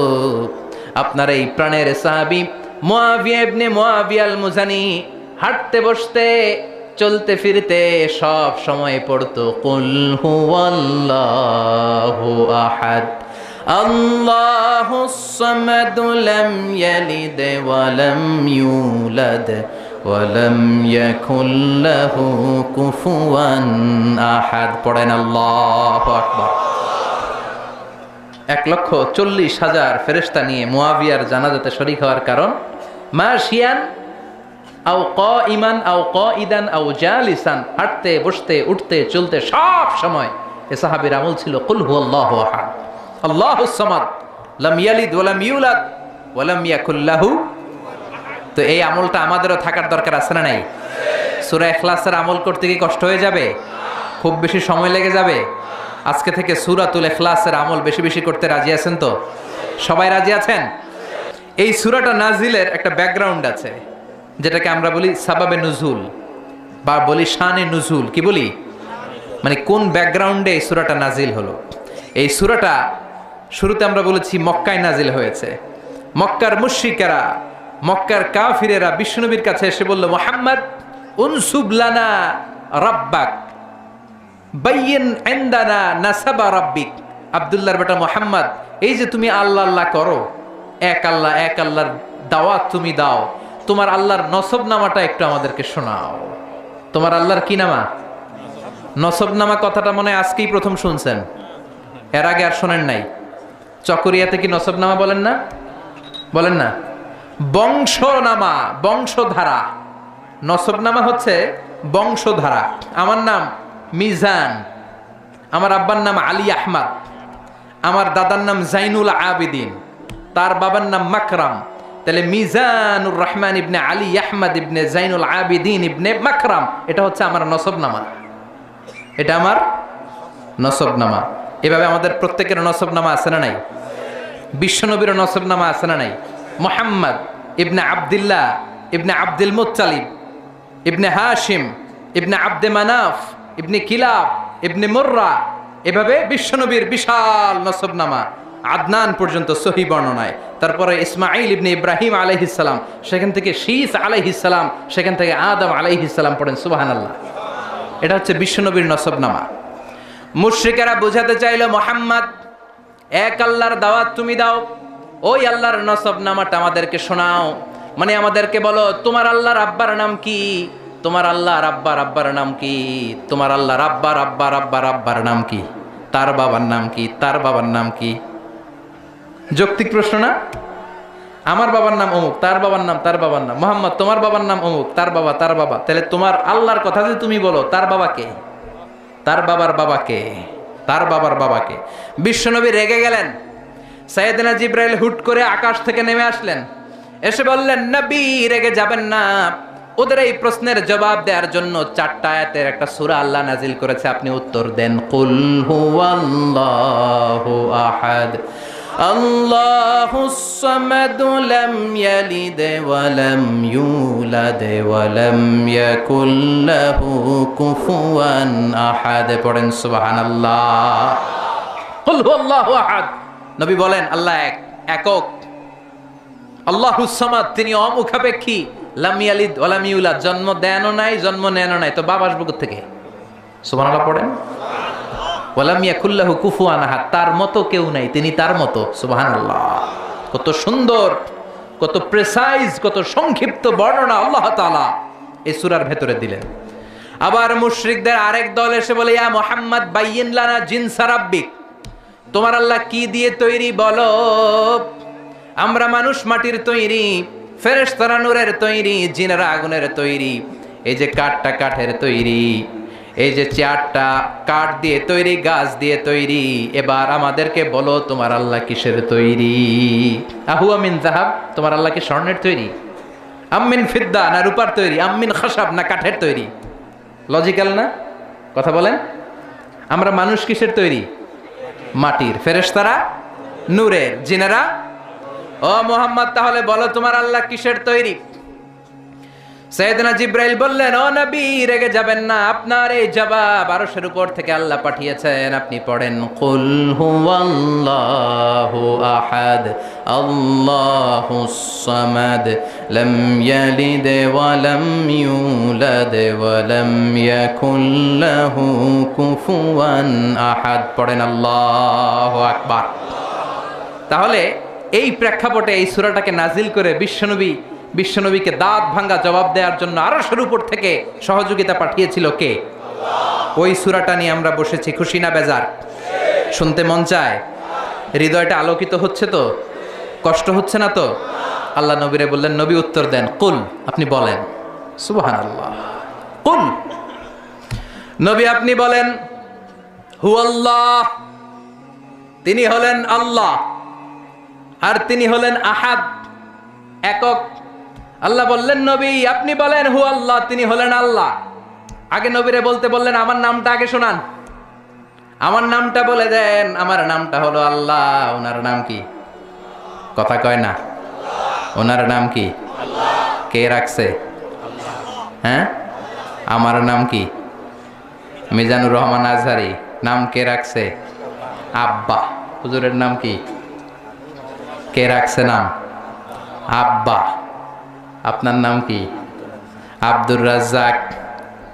আপনার এই প্রাণের সাহাবী মুআবিয়া ইবনে মুআবিয়া আল মুজানি হাঁটতে বসতে চলতে ফিরতে সব সময় পড়তো কুল হুয়াল্লাহু আহাদ আল্লাহুস সামাদ লাম ইয়ালিদ ওয়া লাম ইউলাদ ওয়া লাম ইয়াকুল লাহু কুফুয়ান আহাদ। পড়েন আল্লাহু আকবার। 1,40,000 ফেরেশতা নিয়ে মুআবিয়ার জানাজাতে শরীক হওয়ার কারণ মাশিয়ান আও কাইমান আও কাইদান আও জালিসান, হাঁটতে বসতে উঠতে চলতে সব সময় এ সাহাবীর আমল ছিল কুল হুয়াল্লাহু আহাদ আল্লাহুস সামাদ লাম ইয়ালিদ ওয়া লাম ইউলাদ ওয়া লাম ইয়াকুল লাহু। তো এই আমলটা আমাদেরও থাকার দরকার আছে না নাই? সূরা ইখলাসের আমল করতে কি কষ্ট হয়ে যাবে? খুব বেশি সময় লেগে যাবে? আজকে থেকে সূরাতুল ইখলাসের আমল বেশি বেশি করতে রাজি আছেন তো? সবাই রাজি আছেন? এই সূরাটা নাজিলের একটা ব্যাকগ্রাউন্ড আছে, যেটাকে আমরা বলি সাবাবে নুজুল বা বলি শানে নুজুল। কি বলি? মানে কোন ব্যাকগ্রাউন্ডে এই সূরাটা নাজিল হলো। এই সূরাটা শুরুতে আমরা বলেছি মক্কায় নাজিল হয়েছে। মক্কার মুশরিকেরা, মক্কার কাফিরেরা বিশ্বনবীর কাছে এসে বলল, মুহাম্মদ উনসুব লানা রাব্বাক বাইয়িন ইনদানা নাসাবা রাব্বিক। আব্দুল্লাহর বেটা মুহাম্মদ, এই যে তুমি আল্লাহ আল্লাহ করো, এক আল্লাহ এক আল্লাহর দাওয়াত তুমি দাও, তোমার আল্লাহর নসব নামাটা একটু আমাদেরকে শোনাও। তোমার আল্লাহর কি নামা? নসব নামা কথাটা মনে হয় আজকেই প্রথম শুনছেন, এর আগে আর শোনেন নাই। চকরিয়াতে কি নসব নামা বলেন না? বলেন না? বংশনামা, বংশধারা। নসব নামা হচ্ছে বংশধারা। আমার নাম মিজান, আমার আব্বার নাম আলী আহমদ, আমার দাদার নাম জাইনুল আবিদিন, তার বাবার নাম মাকরাম। তাহলে মিজানুর রহমান ইবনে আলী আহমদ ইবনে জাইনুল আবিদিন ইবনে মাকরাম, এটা হচ্ছে আমার নসবনামা। এটা আমার নসবনামা। এভাবে আমাদের প্রত্যেকের নসবনামা আছে না নাই? বিশ্বনবীর নসবনামা আছে না নাই? মুহাম্মদ ইবনে আব্দুল্লাহ ইবনে আব্দুল মুত্তালিব ইবনে হাশিম ইবনে আব্দে মানাফ ইবনে কিলাব ইবনে মুররা, এভাবে বিশ্বনবীর বিশাল নসবনামা আদনান পর্যন্ত সহি বর্ণনায়। তারপরে ইসমাইল ইবনে ইব্রাহিম আলাইহিস সালাম, সেখান থেকে শীস আলাইহিস সালাম, সেখান থেকে আদম আলাইহিস সালাম। পড়েন সুবহানাল্লাহ। এটা হচ্ছে বিশ্বনবীর নসবনামা। মুশরিকেরা বোঝাতে চাইল, মুহাম্মদ এক আল্লাহর দাওয়াত তুমি দাও, ওই আল্লাহর নসবনামাটা আমাদেরকে শোনাও। মানে আমাদেরকে বলো, তোমার আল্লাহর আব্বার নাম কি? তোমার আল্লাহর আব্বার নাম কি? তোমার আল্লাহর আব্বার নাম কি? তার বাবার নাম কি? তার বাবার নাম কি? যৌক্তিক প্রশ্ন না? আমার বাবার নাম অমুক, তার বাবার নাম, তার বাবার নাম মুহাম্মদ, তোমার বাবার নাম অমুক, তার বাবা, তার বাবা। তাহলে তোমার আল্লাহর কথা যদি তুমি বলো, তার বাবাকে, তার বাবার বাবাকে, তার বাবার বাবাকে। বিশ্বনবী রেগে গেলেন। সাইয়েদনা জিব্রাইল হুট করে আকাশ থেকে নেমে আসলেন, এসে বললেন, নবী রেগে যাবেন না। ওদের এই প্রশ্নের জবাব দেওয়ার জন্য 4টা আয়াতের একটা সূরা আল্লাহ নাজিল করেছে, আপনি উত্তর দেন। কুল হুয়াল্লাহু আহাদ আল্লাহুস সামাদ লাম ইয়ালিদ ওয়া লাম ইউলাদ ওয়া লাম ইয়াকুল লাহু কুফুয়ান আহাদ। পড়েন সুবহানাল্লাহ। কুল হুয়াল্লাহু আহাদ। নবী বলেন, আল্লাহ এক, একক। আল্লাহুস সামাদ, তিনি অমুখাপেক্ষী। লাম ইয়ালিদ ওয়া লাম ইউলাদ, জন্ম দেনও নাই, জন্ম নেনও নাই, তো বাবা আসবে কোথা থেকে? সুবহানাল্লাহ পড়েন। ওয়া লাম ইয়াকুল লাহু কুফুয়ান আহাদ, তার মতো কেউ নাই, তিনি তার মতো। সুবহানাল্লাহ। কত সুন্দর, কত প্রেসাইজ, কত সংক্ষিপ্ত বর্ণনা আল্লাহ তাআলা এই সূরার ভেতরে দিলেন। আবার মুশরিকদের আরেক দল এসে বলে, ইয়া মুহাম্মদ বাইয়িন লানা জিনসা রাব্বিক, তোমার আল্লাহ কি দিয়ে তৈরি বলো? আমরা মানুষ মাটির তৈরি, ফেরেশতারা নূরের তৈরি, জিনেরা আগুনের তৈরি, এই যে কাঠটা কাঠের তৈরি, এই যে চেয়ারটা কাঠ দিয়ে তৈরি, গাছ দিয়ে তৈরি। এবার আমাদেরকে বলো, তোমার আল্লাহ কিসের তৈরি? আহুয়া মিন যাহাব, তোমার আল্লাহ কি স্বর্ণের তৈরি? আম্মিন ফিদ্দা, না রূপার তৈরি? আম্মিন খাসাব, না কাঠের তৈরি? লজিক্যাল না? কথা বলেন। আমরা মানুষ কিসের তৈরি? মাটির, ফেরেশতারা নূরের, জিনেরা। ও মুহাম্মদ, তাহলে বলো তোমার আল্লাহ কিসের তৈরি? সাইয়েদনা জিব্রাইল বললেন, ও নবী রেগে যাবেন না, আপনার এই জবাব আরশের উপর থেকে আল্লাহ পাঠিয়েছেন, আপনি পড়েন কুল হুয়াল্লাহু আহাদ আল্লাহুস সামাদ লাম ইয়ালিদ ওয়া লাম ইউলাদ ওয়া লাম ইয়াকুল লাহু কুফুয়ান আহাদ। পড়েন আল্লাহু আকবার। তাহলে এই প্রেক্ষাপটে এই সূরাটাকে নাজিল করে বিশ্বনবীকে দাঁত ভাঙ্গা জবাব দেওয়ার জন্য আরশের উপর থেকে সহযোগিতা পাঠিয়েছিল কে? আল্লাহ। ওই সূরাটা নিয়ে আমরা বসেছি, খুশি না বেজার? শুনতে মন চায়? হৃদয়টা আলোকিত হচ্ছে তো? কষ্ট হচ্ছে না তো? আল্লাহ নবীরে বললেন, নবী উত্তর দেন, কুল, আপনি বলেন। সুবহানাল্লাহ। কুল, নবী আপনি বলেন, হুয়াল্লাহ, তিনি হলেন আল্লাহ, আর তিনি হলেন আহাদ, একক। আল্লাহ বললেন, নবী আপনি বলেন হু আল্লাহ, তিনি হলেন আল্লাহ। আগে নবীরে বলতে বললেন, আমার নামটা আগে শোনান, আমার নামটা বলে দেন। আমার নামটা হলো আল্লাহ। ওনার নাম কি? কথা কয় না। ওনার নাম কি? কে রাখছে? হ্যাঁ, আমার নাম কি? মিজানুর রহমান আজহারি। নাম কে রাখছে? আব্বা। হুজুরের নাম কি? কে রাখছে নাম? আব্বা। আপনার নাম কি? আব্দুর রাজ্জাক।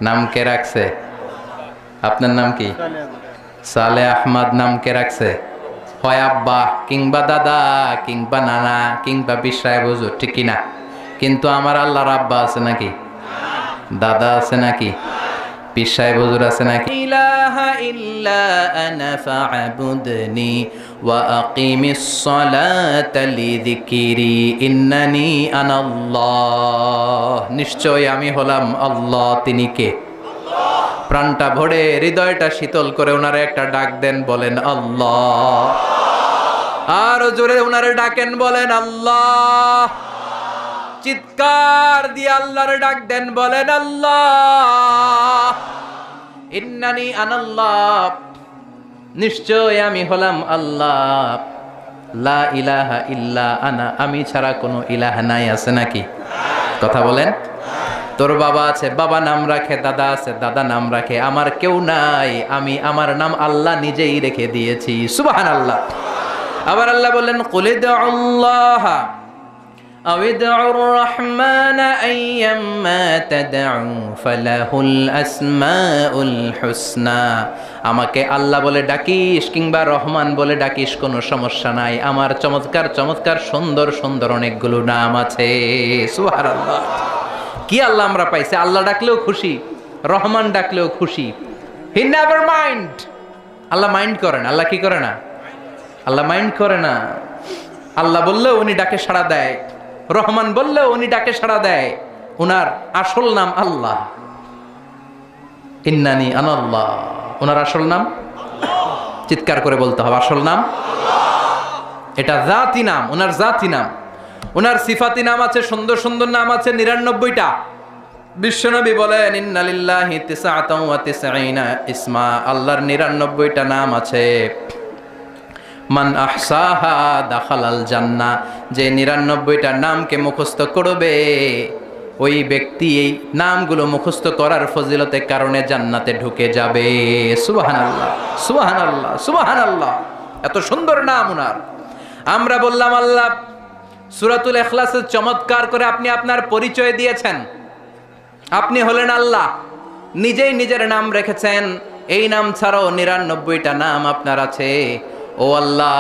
নাম কে রাখছে? আপনার নাম কি? সালে আহমদ। নাম কে রাখছে? হয় আব্বা কিংবা দাদা কিংবা নানা কিংবা বিশরায় হুজুর, ঠিক কিনা? কিন্তু আমার আল্লাহর আব্বা আছে নাকি? দাদা আছে নাকি? পীর সাহেব হুজুর আছে নাকি? ইলাহা ইল্লা আনা ফা'বুদনি ওয়া আকিমিস সালাতা লিযিকরি ইন্নানি আনাল্লাহ। নিশ্চয় আমি হলাম আল্লাহ। তিনি কে? আল্লাহ। প্রাণটা ভরে হৃদয়টা শীতল করে ওনারে একটা ডাক দেন, বলেন আল্লাহ। আর জোরে ওনারে ডাকেন, বলেন আল্লাহ। চিৎকার দিয়ে আল্লাহর ডাক দেন, বলেন আল্লাহ। ইন্নানি আনাল্লাহ, নিশ্চয় আমি হলাম আল্লাহ। লা ইলাহা ইল্লা আনা, আমি ছাড়া কোনো ইলাহ নাই। আছে নাকি? কথা বলেন। তোর বাবা আছে, বাবা নাম রাখে, দাদা আছে, দাদা নাম রাখে, আমার কেউ নাই, আমি আমার নাম আল্লাহ নিজেই রেখে দিয়েছি। সুবহানাল্লাহ। আবার আল্লাহ বললেন, কুল ইদউল্লাহ আও ইদউর রহমান আইয়াম্মা তাদউ ফালাহুল আসমাউল হুসনা। আমাকে আল্লাহ বলে ডাকিস কিংবা রহমান বলে ডাকিস, কোনো সমস্যা নাই, আমার চমৎকার চমৎকার সুন্দর সুন্দর অনেকগুলো নাম আছে। সুবহানাল্লাহ। কি আল্লাহ আমরা পাইছি! আল্লাহ ডাকলেও খুশি, রহমান ডাকলেও খুশি। He never mind. Allah mind করে না। আল্লাহ কি করে না? আল্লাহ মাইন্ড করে না। আল্লাহ বললেও উনি ডাকে সাড়া দেয়, রহমান বললেও উনি ডাকে সাড়া দেয়। উনার আসল নাম আল্লাহ। ইন্নানি আনাল্লাহ, উনার আসল নাম। চিৎকার করে বলতে হবে, আসল নাম। এটা জাতি নাম, উনার জাতি নাম। উনার সিফাতি নাম আছে, সুন্দর সুন্দর নাম আছে 99টা। বিশ্বনবী বলেন, ইন্না লিল্লাহি তিসআতাও ওয়া তিসঈনা ইসমা, আল্লাহর 99টা নাম আছে। মান আহসাহা দাখালাল জান্নাহ, যে 99টা নামকে মুখস্থ করবে ওই ব্যক্তি এই নামগুলো মুখস্থ করার ফজিলতের কারণে জান্নাতে ঢুকে যাবে। সুবহানাল্লাহ, সুবহানাল্লাহ, সুবহানাল্লাহ। এত সুন্দর নাম উনার। আমরা বললাম আল্লাহ সূরাতুল ইখলাসের চমৎকার করে আপনি আপনার পরিচয় দিয়েছেন। আপনি হলেন আল্লাহ, নিজেই নিজের নাম রেখেছেন। এই নাম ছাড়াও 99টা নাম আপনার আছে। ও আল্লাহ,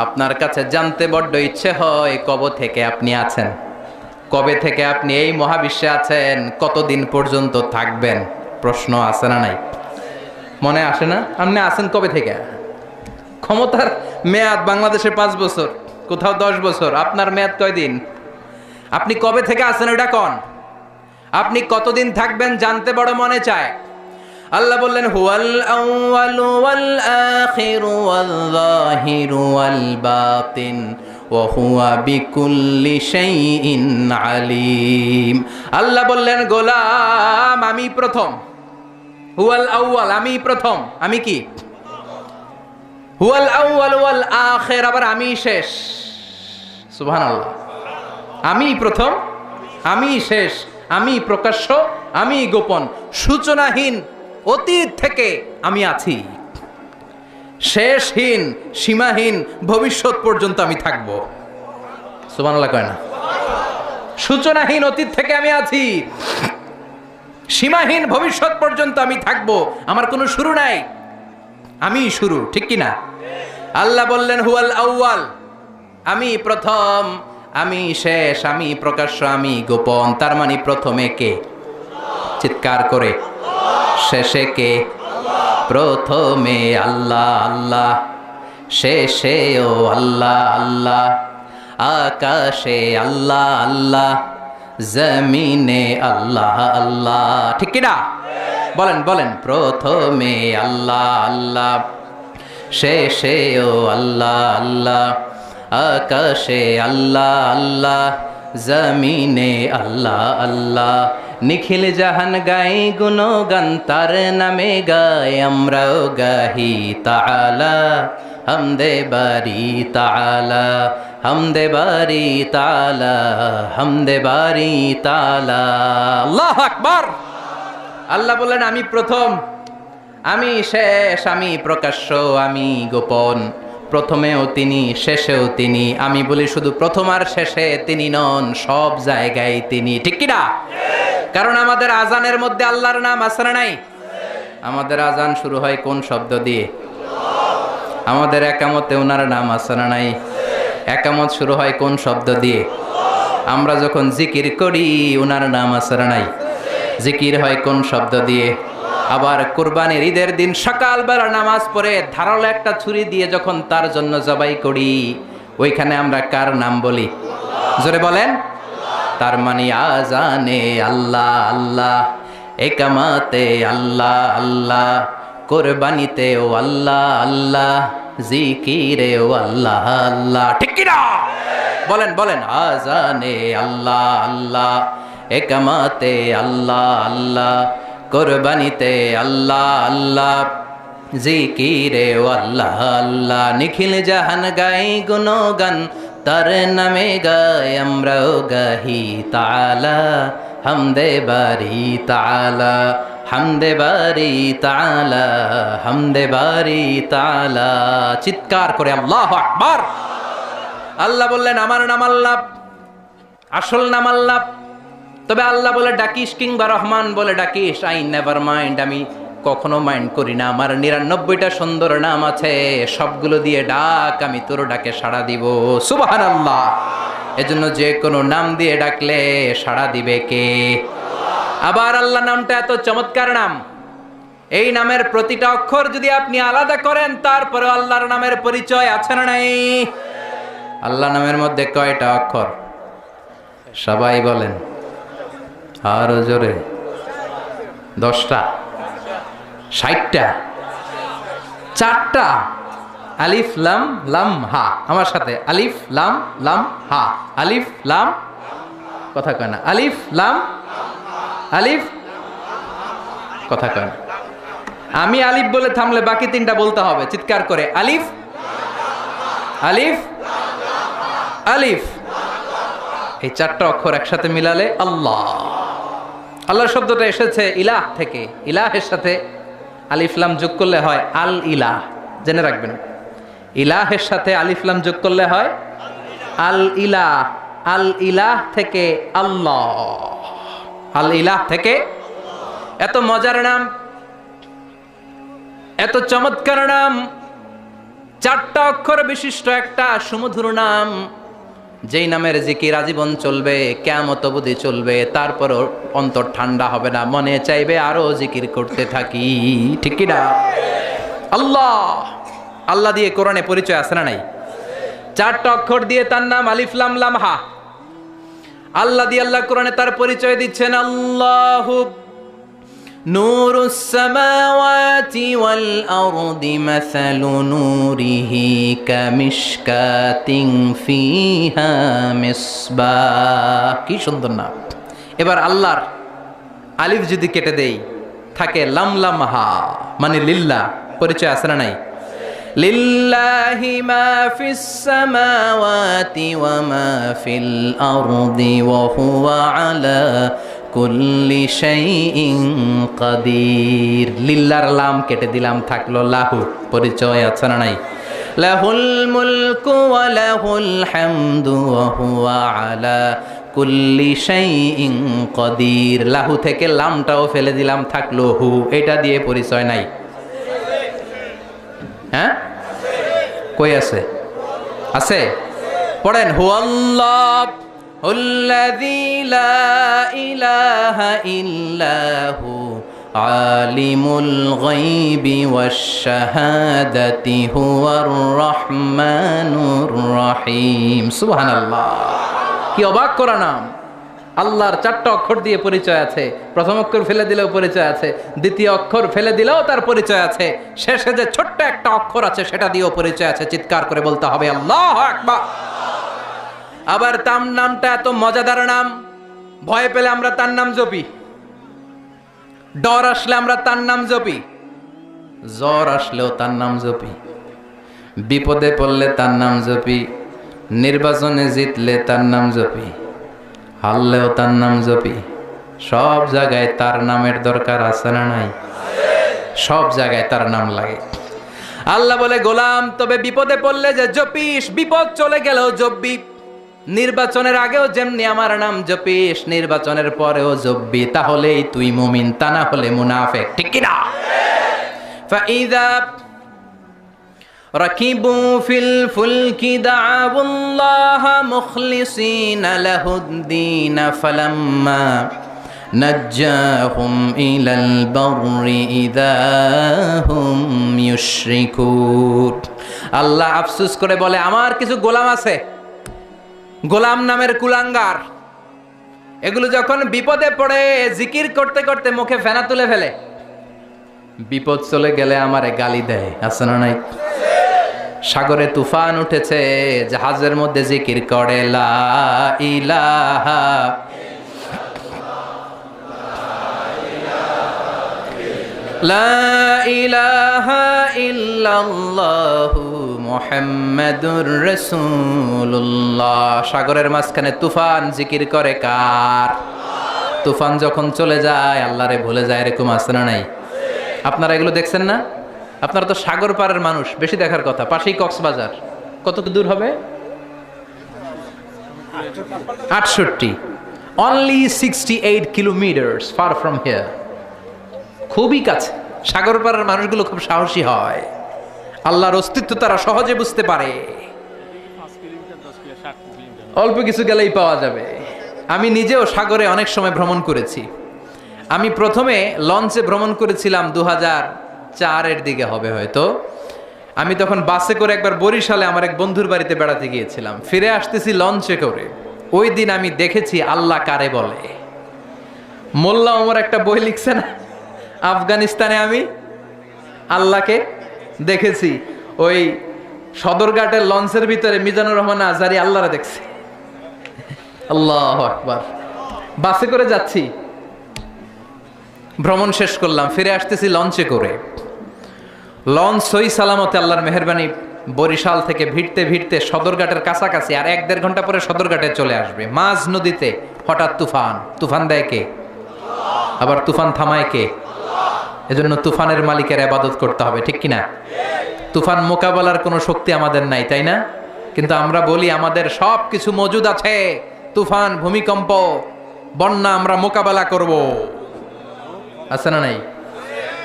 আপনার কাছে জানতে বড্ড ইচ্ছে হয়, কবে থেকে আপনি আছেন, কবে থেকে আপনি এই মহাবিশ্বে আছেন, কতদিন পর্যন্ত থাকবেন? প্রশ্ন আছে না নাই? মনে আসে না? আপনি আছেন কবে থেকে? ক্ষমতার মেয়াদ বাংলাদেশে 5 বছর, কোথাও 10 বছর। আপনার মেয়াদ কয়দিন? আপনি কবে থেকে আছেন এটা কোন? আপনি কতদিন থাকবেন জানতে বড় মনে চায়। আল্লাহ বললেন, হুয়াল আউয়ালু ওয়াল আখিরু ওয়াল যাহিরু ওয়াল বাতিন ওয়া হুয়া বিকুল্লি শাইইন আলিম। আল্লাহ বললেন, গোলাম আমি প্রথম। হুয়াল আউয়াল, আমি প্রথম। আমি কি? হুয়াল আউয়াল ওয়াল আখির, আবার আমি শেষ। সুবহানাল্লাহ। আমি প্রথম, আমি শেষ, আমি প্রকাশ্য, আমি গোপন, সূচনাহীন অতীত থেকে আমি আছি, শেষহীন সীমাহীন ভবিষ্যৎ পর্যন্ত আমি থাকব। সুবহানাল্লাহ কয় না? সূচনাহীন অতীত থেকে আমি আছি, সীমাহীন ভবিষ্যৎ পর্যন্ত আমি থাকব। আমার কোনো শুরু নাই, আমি শুরু, ঠিক কি না? আল্লাহ বললেন হুয়াল আউয়াল, আমি প্রথম, আমি শেষ, আমি প্রকাশ্য, আমি গোপন। তার মানে প্রথমে কে? চিৎকার করে। শেষে কে? প্রথমে আল্লাহ আল্লাহ, শেষেও আল্লাহ আল্লাহ, আকাশে আল্লাহ আল্লাহ, জমিনে আল্লাহ আল্লাহ, ঠিক কি না? বলেন বলেন, প্রথমে আল্লাহ আল্লাহ, শেষেও আল্লাহ আল্লাহ, আকাশে আল্লাহ আল্লাহ, জমিনে আল্লাহ আল্লাহ। নিখিল জাহান গাই গুণগান, তার নামে গায় আমরাও গাহি তাআলা, হামদে বারি তাআলা, হামদে বারি তাআলা, হামদে বারি তাআলা। আল্লাহু আকবার। আল্লাহ বলেন আমি প্রথম, আমি শেষ, আমি প্রকাশ্য, আমি গোপন। প্রথমেও তিনি, শেষেও তিনি। আমি বলি শুধু প্রথম আর শেষে তিনি নন, সব জায়গায় তিনি, ঠিক কি না? কারণ আমাদের আজানের মধ্যে আল্লাহর নাম আছে না নাই? আমাদের আজান শুরু হয় কোন শব্দ দিয়ে? আমাদের একামতে ওনার নাম আছে না নাই? একামত শুরু হয় কোন শব্দ দিয়ে? আমরা যখন জিকির করি ওনার নাম আছে না নাই? জিকির হয় কোন শব্দ দিয়ে? আবার কুরবানির ঈদের দিন সকালবেলা নামাজ পড়ে ধারালো একটা ছুরি দিয়ে যখন তার জন্য জবাই করি, ওইখানে আমরা কার নাম বলি? জোরে বলেন। তার মানে আজানে আল্লাহ আল্লাহ, একামাতে আল্লাহ আল্লাহ, কুরবানিতেও আল্লাহ আল্লাহ, জিকিরেও আল্লাহ আল্লাহ, ঠিক কি না? বলেন বলেন, আজানে আল্লাহ আল্লাহ, একামাতে আল্লাহ আল্লাহ, কুরবানিতে আল্লাহ আল্লাহ, জিকিরে আল্লাহ আল্লাহ। নিখিল জাহান গাই গুণগান, তার নামে গায় আমরাও গাহি তাআলা, হামদে বারি তাআলা, হামদে বারি তাআলা, হামদে বারি তাআলা। চিৎকার করে আল্লাহু আকবার। আল্লাহ বললেন আমার নাম আল্লাহ, আসল নাম আল্লাহ। তবে আল্লাহ বলে ডাকিস কিংবা রহমান বলে ডাকিস, আই নেভার মাইন্ড, আমি কখনো মাইন্ড করি না। আমার 99টা সুন্দর নাম আছে, সবগুলো দিয়ে ডাক, আমি তোর ডাকে সাড়া দিব। সুবহানাল্লাহ। এজন্য যে কোনো নাম দিয়ে ডাকলে সাড়া দিবে কে? আবার আল্লাহ নামটা এত চমৎকার নাম, এই নামের প্রতিটা অক্ষর যদি আপনি আলাদা করেন তারপরে আল্লাহর নামের পরিচয় আছে না নাই? আল্লাহ নামের মধ্যে কয়টা অক্ষর? সবাই বলেন আরো জোরে। 10টা, 60টা, 4টা। আলিফ লাম লাম হা, আমার সাথে আলিফ লাম লাম হা, আলিফ লাম, কথা কয় না, আলিফ লাম, আলিফ, কথা কয় না। আমি আলিফ বলে থামলে বাকি 3টা বলতে হবে চিৎকার করে, আলিফ, আলিফ, আলিফ। এই 4টা অক্ষর একসাথে মিলালে আল্লাহ। আল্লাহ শব্দটা এসেছে ইলাহ থেকে, ইলাহের সাথে আলিফ লাম যোগ করলে হয় আল ইলাহ, জেনে রাখবেন। ইলাহের সাথে আলিফ লাম যোগ করলে হয় আল ইলাহ, আল ইলাহ থেকে আল্লাহ, আল ইলাহ থেকে। এত মজার নাম, এত চমৎকার নাম, 4টা অক্ষর বিশিষ্ট একটা সুমধুর নাম, যেই নামের জিকির আজীবন চলবে, কিয়ামত অবধি চলবে, তারপরও অন্তর ঠান্ডা হবে না, মনে চাইবে আরো জিকির করতে থাকি, ঠিক কি না? আল্লাহ। আল্লাহ দিয়ে কোরআনে পরিচয় আছে না নাই? 4টা অক্ষর দিয়ে তার নাম, আলিফ লাম লাম হা। আল্লাহ দিয়ে আল্লাহ কোরআনে তার পরিচয় দিচ্ছেন, আল্লাহু নূরুস সামাওয়াতি ওয়াল আরদি মাসালু নূরিহি কামিশকাতিন ফিহা মিসবাহ। কি সুন্দর নাম। এবার আল্লাহর আলিফ যদি কেটে দেই থাকে লাম লাম হা, মানে লিল্লাহ। পরিচয় আছে না নাই? লিল্লাহি মা ফিস সামাওয়াতি ওয়া মা ফিল আরদি ওয়া হুয়া আলা কুল্লি শাইইন কাদির। লিল্লার লাম কেটে দিলাম, থাকলো লাহু। পরিচয় আছে না নাই? লাহুল মুলকু ওয়া লাহুল হামদু ওয়া হুয়া আলা কুল্লি শাইইন কাদির। লাহু থেকে লামটাও ফেলে দিলাম, থাকলো হু। এটা দিয়ে পরিচয় নাই? হ্যাঁ, কই আছে? আছে? পড়েন, হুয়াল্লাহুল্লাযী লা ইলাহা ইল্লাহু আলিমুল গায়বি ওয়াশ শাহাদাতি হুয়ার রহমানুর রহিম। সুবহানাল্লাহ, কি অবাক করা নাম! আল্লাহর 4টা অক্ষর দিয়ে পরিচয় আছে। প্রথম অক্ষর ফেলে দিলেও পরিচয় আছে, দ্বিতীয় অক্ষর ফেলে দিলেও তার পরিচয় আছে, শেষে যে ছোট্ট একটা অক্ষর আছে সেটা দিয়েও পরিচয় আছে। চিৎকার করে বলতে হবে আল্লাহু আকবার। আবার তার নামটা এত মজাদার নাম, ভয় পেলে আমরা তার নাম জপি, ডর আসলে আমরা তার নাম জপি, জ্বর আসলেও তার নাম জপি, বিপদে পড়লে তার নাম জপি, নির্বাচনে জিতলে তার নাম জপি, হারলেও তার নাম জপি। সব জায়গায় তার নামের দরকার আছে না নাই? সব জায়গায় তার নাম লাগে। আল্লাহ বলে, গোলাম তবে বিপদে পড়লে যে জপিস, বিপদ চলে গেলেও জপবি। নির্বাচনের আগেও যেমনি আমার নাম জপিস, নির্বাচনের পরেও জপবি। তাহলেই তুই মুমিন, তা না হলে মুনাফিক। ঠিক কি না? ফাইযা রাকিবু ফিল ফুলকি দা'উল্লাহ মুখলিসিনা লাহুদ-দীন ফালাম্মা নাজ্জাহুম ইলাল বাররি ইযা হুম ইউশরিকুন। আল্লাহ আফসোস করে বলে, আমার কিছু গোলাম আছে, গোলাম নামের কুলাঙ্গার, এগুলো যখন বিপদে পড়ে জিকির করতে করতে মুখে ফেনা তুলে ফেলে, বিপদ চলে গেলে আমারে গালি দেয়। আছে না নাই? সাগরে তুফান উঠেছে, জাহাজের মধ্যে জিকির করে লা ইলাহা লা ইলাহা ইল্লাল্লাহু মুহাম্মাদুর রাসূলুল্লাহ। সাগরের মাঝখানে তুফান জিকির করে কার? তুফান যখন চলে যায় আল্লাহরে ভুলে যায়। এরকম আছে না নাই? আপনারা এগুলো দেখছেন না? আপনারা তো সাগর পাড়ের মানুষ, বেশি দেখার কথা। পাশেই কক্সবাজার, কত দূর হবে? 68, only 68 kilometres far from here. খুবই কাছে। সাগর পাড়ের মানুষগুলো খুব সাহসী হয়, আল্লাহর অস্তিত্ব তারা সহজে বুঝতে পারে। অল্প কিছু গেলেই পাওয়া যাবে। আমি নিজেও সাগরে অনেক সময় ভ্রমণ করেছি। আমি প্রথমে লঞ্চে ভ্রমণ করেছিলাম 2004-এর দিকে হবে হয়তো। আমি তখন বাসে করে একবার বরিশালে আমার এক বন্ধুর বাড়িতে বেড়াতে গিয়েছিলাম, ফিরে আসতেছি লঞ্চে করে। ওই দিন আমি দেখেছি আল্লাহ কারে বলে। মোল্লা ওমর একটা বই লিখছে না, আফগানিস্তানে আমি আল্লাহকে দেখেছি। ওই সদরঘাটের লঞ্চের ভিতরে মিজানুর রহমান আজহারি আল্লাহরে দেখছে। আল্লাহু আকবার। বাসে করে যাচ্ছি, ভ্রমণ শেষ করলাম, ফিরে আসতেছি লঞ্চে করে। লঞ্চ সহি সালামতে আল্লাহর মেহেরবানি বরিশাল থেকে ভিড়তে ভিড়তে সদরঘাটের কাছাকাছি, আর 1-1.5 ঘন্টা পরে সদরঘাটে চলে আসবে। মাঝ নদীতে হঠাৎ তুফান। তুফান দেয় কে? আবার তুফান থামায় কে? এজন্য তুফানের মালিকের ইবাদত করতে হবে। ঠিক কিনা? তুফান মোকাবেলার কোনো শক্তি আমাদের নাই, তাই না? কিন্তু আমরা বলি আমাদের সব কিছু মজুদ আছে। তুফান, ভূমিকম্প, বন্যা আমরা মোকাবেলা করব। আছে না নাই?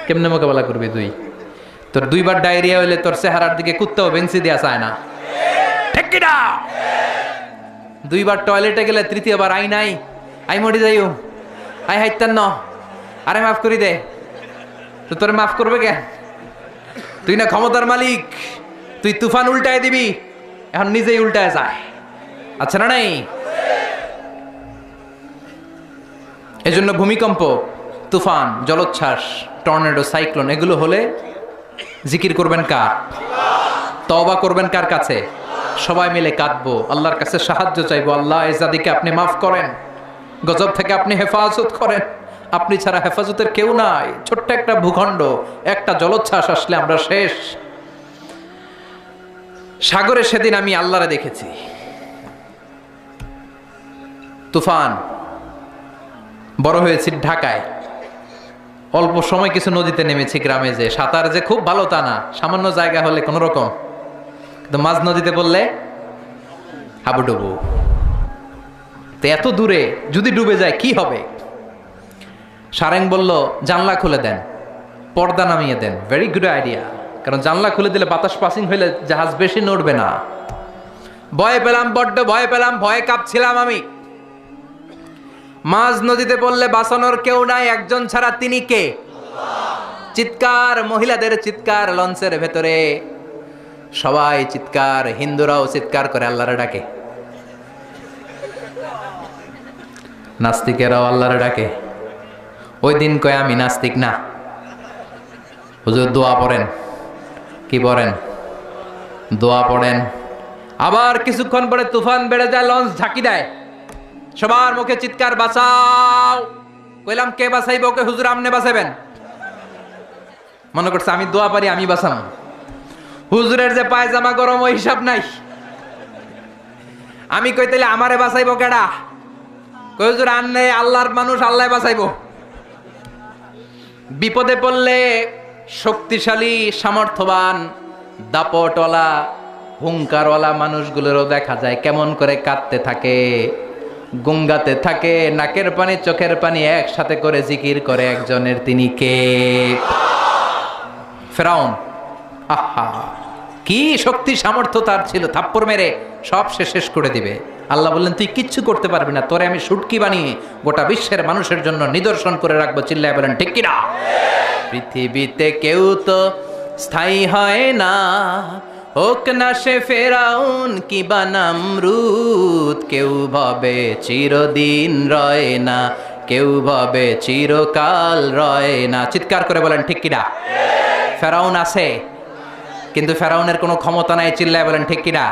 কেমনে মোকাবেলা করবি তুই? তোর 2বার ডায়রিয়া হইলে তোর চেহারার দিকে কুত্তাও বেঞ্চি দেয়া চায় না। ঠিক কিনা? 2বার টয়লেটে গেলে 3য়-বার আই নাই, আই মরি যাইও, আই হাইতান ন, আরে মাফ করি দে। তো তোরে মাফ করবে কে? তুই না ক্ষমতার মালিক, তুই তুফান উল্টায় দিবি, এখন নিজেই উল্টায় যায়। আচ্ছা না নাই? এজন্য ভূমিকম্প, তুফান, জলোচ্ছ্বাস, টর্নেডো, সাইক্লোন এগুলো হলে জিকির করবেন কার? তওবা করবেন কার কাছে? সবাই মিলে কাঁদবো, আল্লাহর কাছে সাহায্য চাইবো। আল্লাহ এই জাতিকে আপনি মাফ করেন, গজব থেকে আপনি হেফাজত করেন। আপনি ছাড়া হেফাজতের কেউ নাই। ছোট্ট একটা ভূখণ্ড, একটা জলোচ্ছ্বাস আসলে আমরা শেষ। সাগরে সেদিন আমি আল্লাহরে দেখেছি। তুফান, বড় হয়েছি ঢাকায়, অল্প সময় কিছু নদীতে নেমেছি গ্রামে, যে সাঁতার যে খুব ভালো তা না, সামান্য জায়গা হলে কোনো রকম, কিন্তু মাঝ নদীতে বললে হাবুডুবু। তো এত দূরে যদি ডুবে যায় কি হবে? সারেং বলল জানলা খুলে দেন, পর্দা নামিয়ে দেন। ভেরি গুড আইডিয়া, কারণ জানলা খুলে দিলে বাতাস পাসিং হইলে জাহাজ বেশি নড়বে না। ভয় পেলাম, বড্ড ভয় পেলাম, ভয়ে কাঁপছিলাম আমি। মাঝ নদীতে বললে বাঁচানোর কেউ নাই, একজন ছাড়া, তিনি কে? চিৎকার, মহিলাদের চিৎকার লঞ্চের ভেতরে, সবাই চিৎকার, হিন্দুরাও চিৎকার করে আল্লাহরে ডাকে, নাস্তিকেরাও আল্লাহরে ডাকে। ওই দিন কয় আমি নাস্তিক না, হুজুর দোয়া পড়েন। কি পড়েন? দোয়া পড়েন। আবার কিছুক্ষণ পরে তুফান বেড়ে যায়, লঞ্চ ঝাঁকি দেয়, সবার মুখে চিৎকার, বাঁচাও। কইলাম কে বাঁচাইব? ওকে হুজুর আমনে বাঁচাবেন। মনে করছে আমি দোয়া পারি, আমি বাঁচাম। হুজুরের যে পায়জামা গরম ওই হিসাব নাই। আমি কই তাইলে আমারে বাঁচাইব কেডা? কই হুজুর আন্নে আল্লাহর মানুষ, আল্লাহ বাঁচাইব। বিপদে পড়লে শক্তিশালী, সামর্থ্যবান, দাপটওয়ালা, হুঙ্কারওয়ালা মানুষগুলোরও দেখা যায় কেমন করে কাঁদতে থাকে, গুঙ্গাতে থাকে, নাকের পানি চোখের পানি একসাথে করে জিকির করে একজনের, তিনি কে? ফেরাউন। আহা, কি শক্তি সামর্থ্য তার ছিল, থাপ্পড় মেরে সব শেষ করে দিবে। আল্লাহ বললেন তুই কিচ্ছু করতে পারবি না, তোরে আমি শুটকি বানিয়ে গোটা বিশ্বের মানুষের জন্য নিদর্শন করে রাখবো। চিল্লায় বলেন ঠিক কিনা? পৃথিবীতে কেউ তো স্থায়ী হয় না, হোক না সে ফেরাউন কি বা নামরুদ, কেউ ভাবে চিরদিন রয় না, কেউ ভাবে চিরকাল রয় না। চিৎকার করে বলেন ঠিক কিনা? ফেরাউন আছে, কিন্তু ফেরাউনের কোনো ক্ষমতা নাই। চিল্লায় বলেন ঠিক কিনা?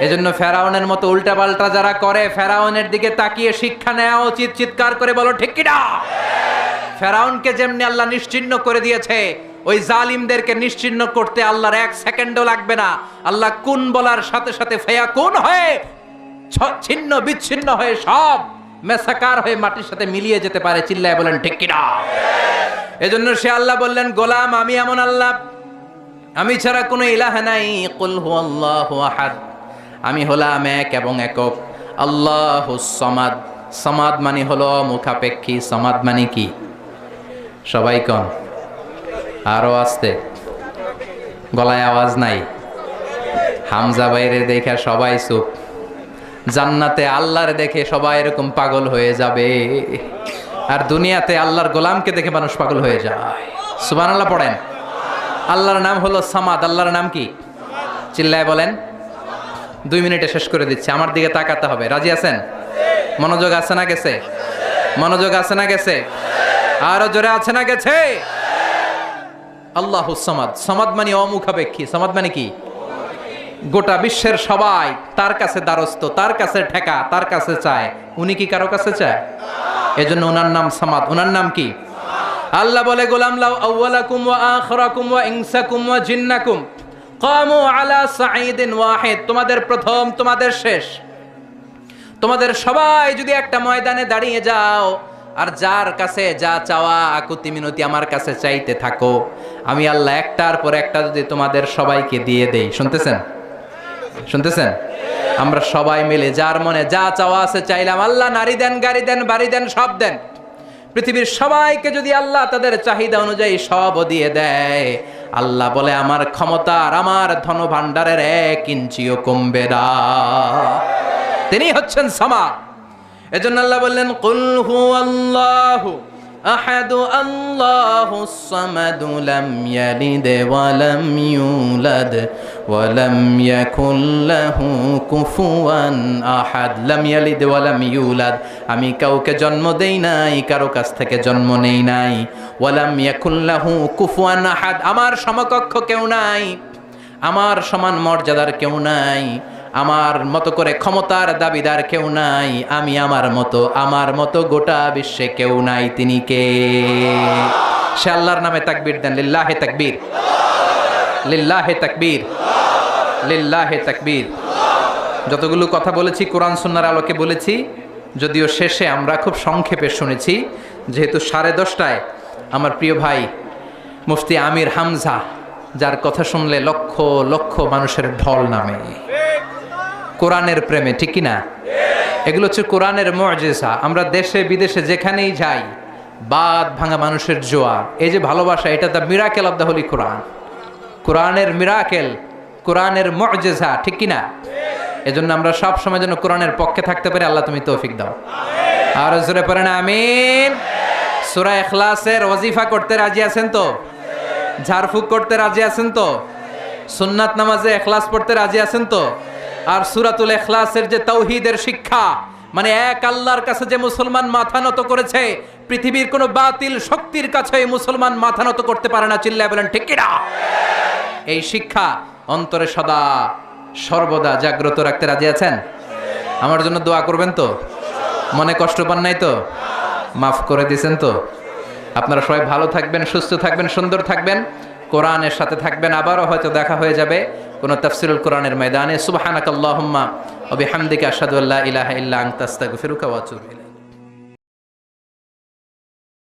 এজন্য ফেরাউনের মতো উল্টা পাল্টা যারা করে, ফেরাউনের দিকে তাকিয়ে শিক্ষা নেওয়া উচিত। চিৎকার করে বলো ঠিক কিনা? ফেরাউনকে যেমনি আল্লাহ নিশ্চিহ্ন করে দিয়েছে, ওই জালিমদেরকে নিশ্চিহ্ন করতে আল্লাহর এক সেকেন্ডও লাগবে না। আল্লাহ কুন বলার সাথে সাথে ফায়াকুন হয়ে ছিন্ন বিচ্ছিন্ন হয়ে সব মেসাকার হয়ে মাটির সাথে মিলিয়ে যেতে পারে। চিল্লায় বলেন ঠিক কিনা? এজন্য সে আল্লাহ বললেন, গোলাম আমি এমন আল্লাহ, আমি ছাড়া কোনো ইলাহ নাই। কুল হুয়াল্লাহু আহাদ, আমি হলাম এক এবং একক। আল্লাহুস সামাদ, সামাদ মানে হলো মুখাপেক্ষী। সামাদ মানে কি? সবাই কন, আরো আসতে, গলায় আওয়াজ নাই। হামজা বাইরে দেখে সবাই চুপ। জান্নাতে আল্লাহর দেখে সবাই এরকম পাগল হয়ে যাবে, আর দুনিয়াতে আল্লাহর গোলামকে দেখে মানুষ পাগল হয়ে যায়। সুবহানাল্লাহ পড়েন। আল্লাহর নাম হলো সামাদ। আল্লাহর নাম কি? চিল্লায় বলেন। 2 মিনিটে শেষ করে দিচ্ছি, আমার দিকে তাকাতে হবে। রাজি আছেন? মনোযোগ আছে না গেছে? মনোযোগ আছে না গেছে? আরো জোরে আছে না গেছে? আল্লাহুস সামাদ। সামাদ মানে অমুখাপেক্ষী। সামাদ মানে কি? গোটা বিশ্বের সবাই তার কাছে দ্বারস্থ, তার কাছে ঠেকা, তার কাছে চায়। উনি কি কারো কাছে চায়? এজন্য ওনার নাম সামাদ। ওনার নাম কি? আল্লাহ বলে, গোলাম লাউ আউয়ালাকুম ওয়া আখিরাকুম ওয়া ইনসাকুম ওয়া জিন্নাকুম কামু আলা সাঈদিন ওয়াহিদ, তোমাদের প্রথম, তোমাদের শেষ, তোমাদের সবাই যদি একটা ময়দানে দাঁড়িয়ে যাও, আর যার কাছে যা চাওয়া আকুতি মিনতি আমার কাছে চাইতে থাকো, আমি আল্লাহ একটার পর একটা যদি তোমাদের সবাইকে দিয়ে দেই। শুনতেছেন? শুনতেছেন? আমরা সবাই মিলে যার মনে যা চাওয়া আছে চাইলাম, আল্লাহ নারী দেন, গাড়ি দেন, বাড়ি দেন, সব দেন। পৃথিবীর সবাইকে যদি আল্লাহ তাদের চাহিদা অনুযায়ী সব দিয়ে দেয়, আল্লাহ বলে আমার ক্ষমতা আর আমার ধন ভাণ্ডারের 1 ইঞ্চিও কমবে না। তিনি হচ্ছেন সামাদ। এজন্য আল্লাহ বললেন, কুল হুয়াল্লাহু আহাদু আল্লাহুস সামাদু লাম ইয়ালিদ ওয়া লাম ইউলাদ ওয়া লাম ইয়াকুল লাহু কুফুয়ান আহাদ। লাম ইয়ালিদ ওয়া লাম ইউলাদ, আমি কাউকে জন্ম দেই নাই, কারো কাছ থেকে জন্ম নেই নাই। ওয়া লাম ইয়াকুল লাহু কুফুয়ান আহাদ, আমার সমকক্ষ কেউ নাই, আমার সমান মর্যাদার কেউ নাই, আমার মতো করে ক্ষমতার দাবিদার কেউ নাই, আমি আমার মতো গোটা বিশ্বে কেউ নাই। তিনি কে? সে আল্লাহর নামে তাকবীর দেন। লিল্লাহে তাকবীর, লিল্লাহে তাকবীর, লিল্লাহে তাকবীর। যতগুলো কথা বলেছি কোরআন সুন্নাহর আলোকে বলেছি, যদিও শেষে আমরা খুব সংক্ষেপে শুনেছি, যেহেতু 10:30টায় আমার প্রিয় ভাই মুফতি আমির হামজা, যার কথা শুনলে লক্ষ লক্ষ মানুষের ঢল নামে কোরআনের প্রেমে, ঠিক কি না? এগুলো হচ্ছে কোরআনের মুআজিজা। আমরা দেশে বিদেশে যেখানেই যাই, বাদ ভাঙা মানুষের জোয়ার, এই যে ভালোবাসা, এটা the miracle of the holy Quran. কোরআনের মিরাকেল, কোরআনের মুআজিজা, ঠিক কি না? এজন্য আমরা সব সময় যেন কোরআনের পক্ষে থাকতে পারি। আল্লাহ তুমি তৌফিক দাও। আর জোরে পড়েন আমিন। সূরা ইখলাসের ওয়াজিফা করতে রাজি আছেন তো? ঝাড়ফুঁক করতে রাজি আছেন তো? সুন্নাত নামাজে ইখলাস পড়তে রাজি আছেন তো? আর সূরাতুল ইখলাসের যে তাওহীদের শিক্ষা, মানে এক আল্লাহর কাছে যে মুসলমান মাথা নত করেছে, পৃথিবীর কোনো বাতিল শক্তির কাছে মুসলমান মাথা নত করতে পারে না। চিল্লায় বলেন ঠিক কি না? এই শিক্ষা অন্তরে সদা সর্বদা জাগ্রত রাখতে রাজি আছেন? আমার জন্য দোয়া করবেন তো? মনে কষ্ট পান নাই তো? মাফ করে দিয়েছেন তো? আপনারা সবাই ভালো থাকবেন, সুস্থ থাকবেন, সুন্দর থাকবেন, কোরআনের সাথে থাকবেন। আবারও হয়তো দেখা হয়ে যাবে কোনো তাফসিরুল কোরআনের ময়দানে। সুবহানাকাল্লাহুম্মা ওয়া বিহামদিকা আশহাদু আল্লা ইলাহা ইল্লা আনতা আস্তাগফিরুকা ওয়া আতুবু ইলাইক।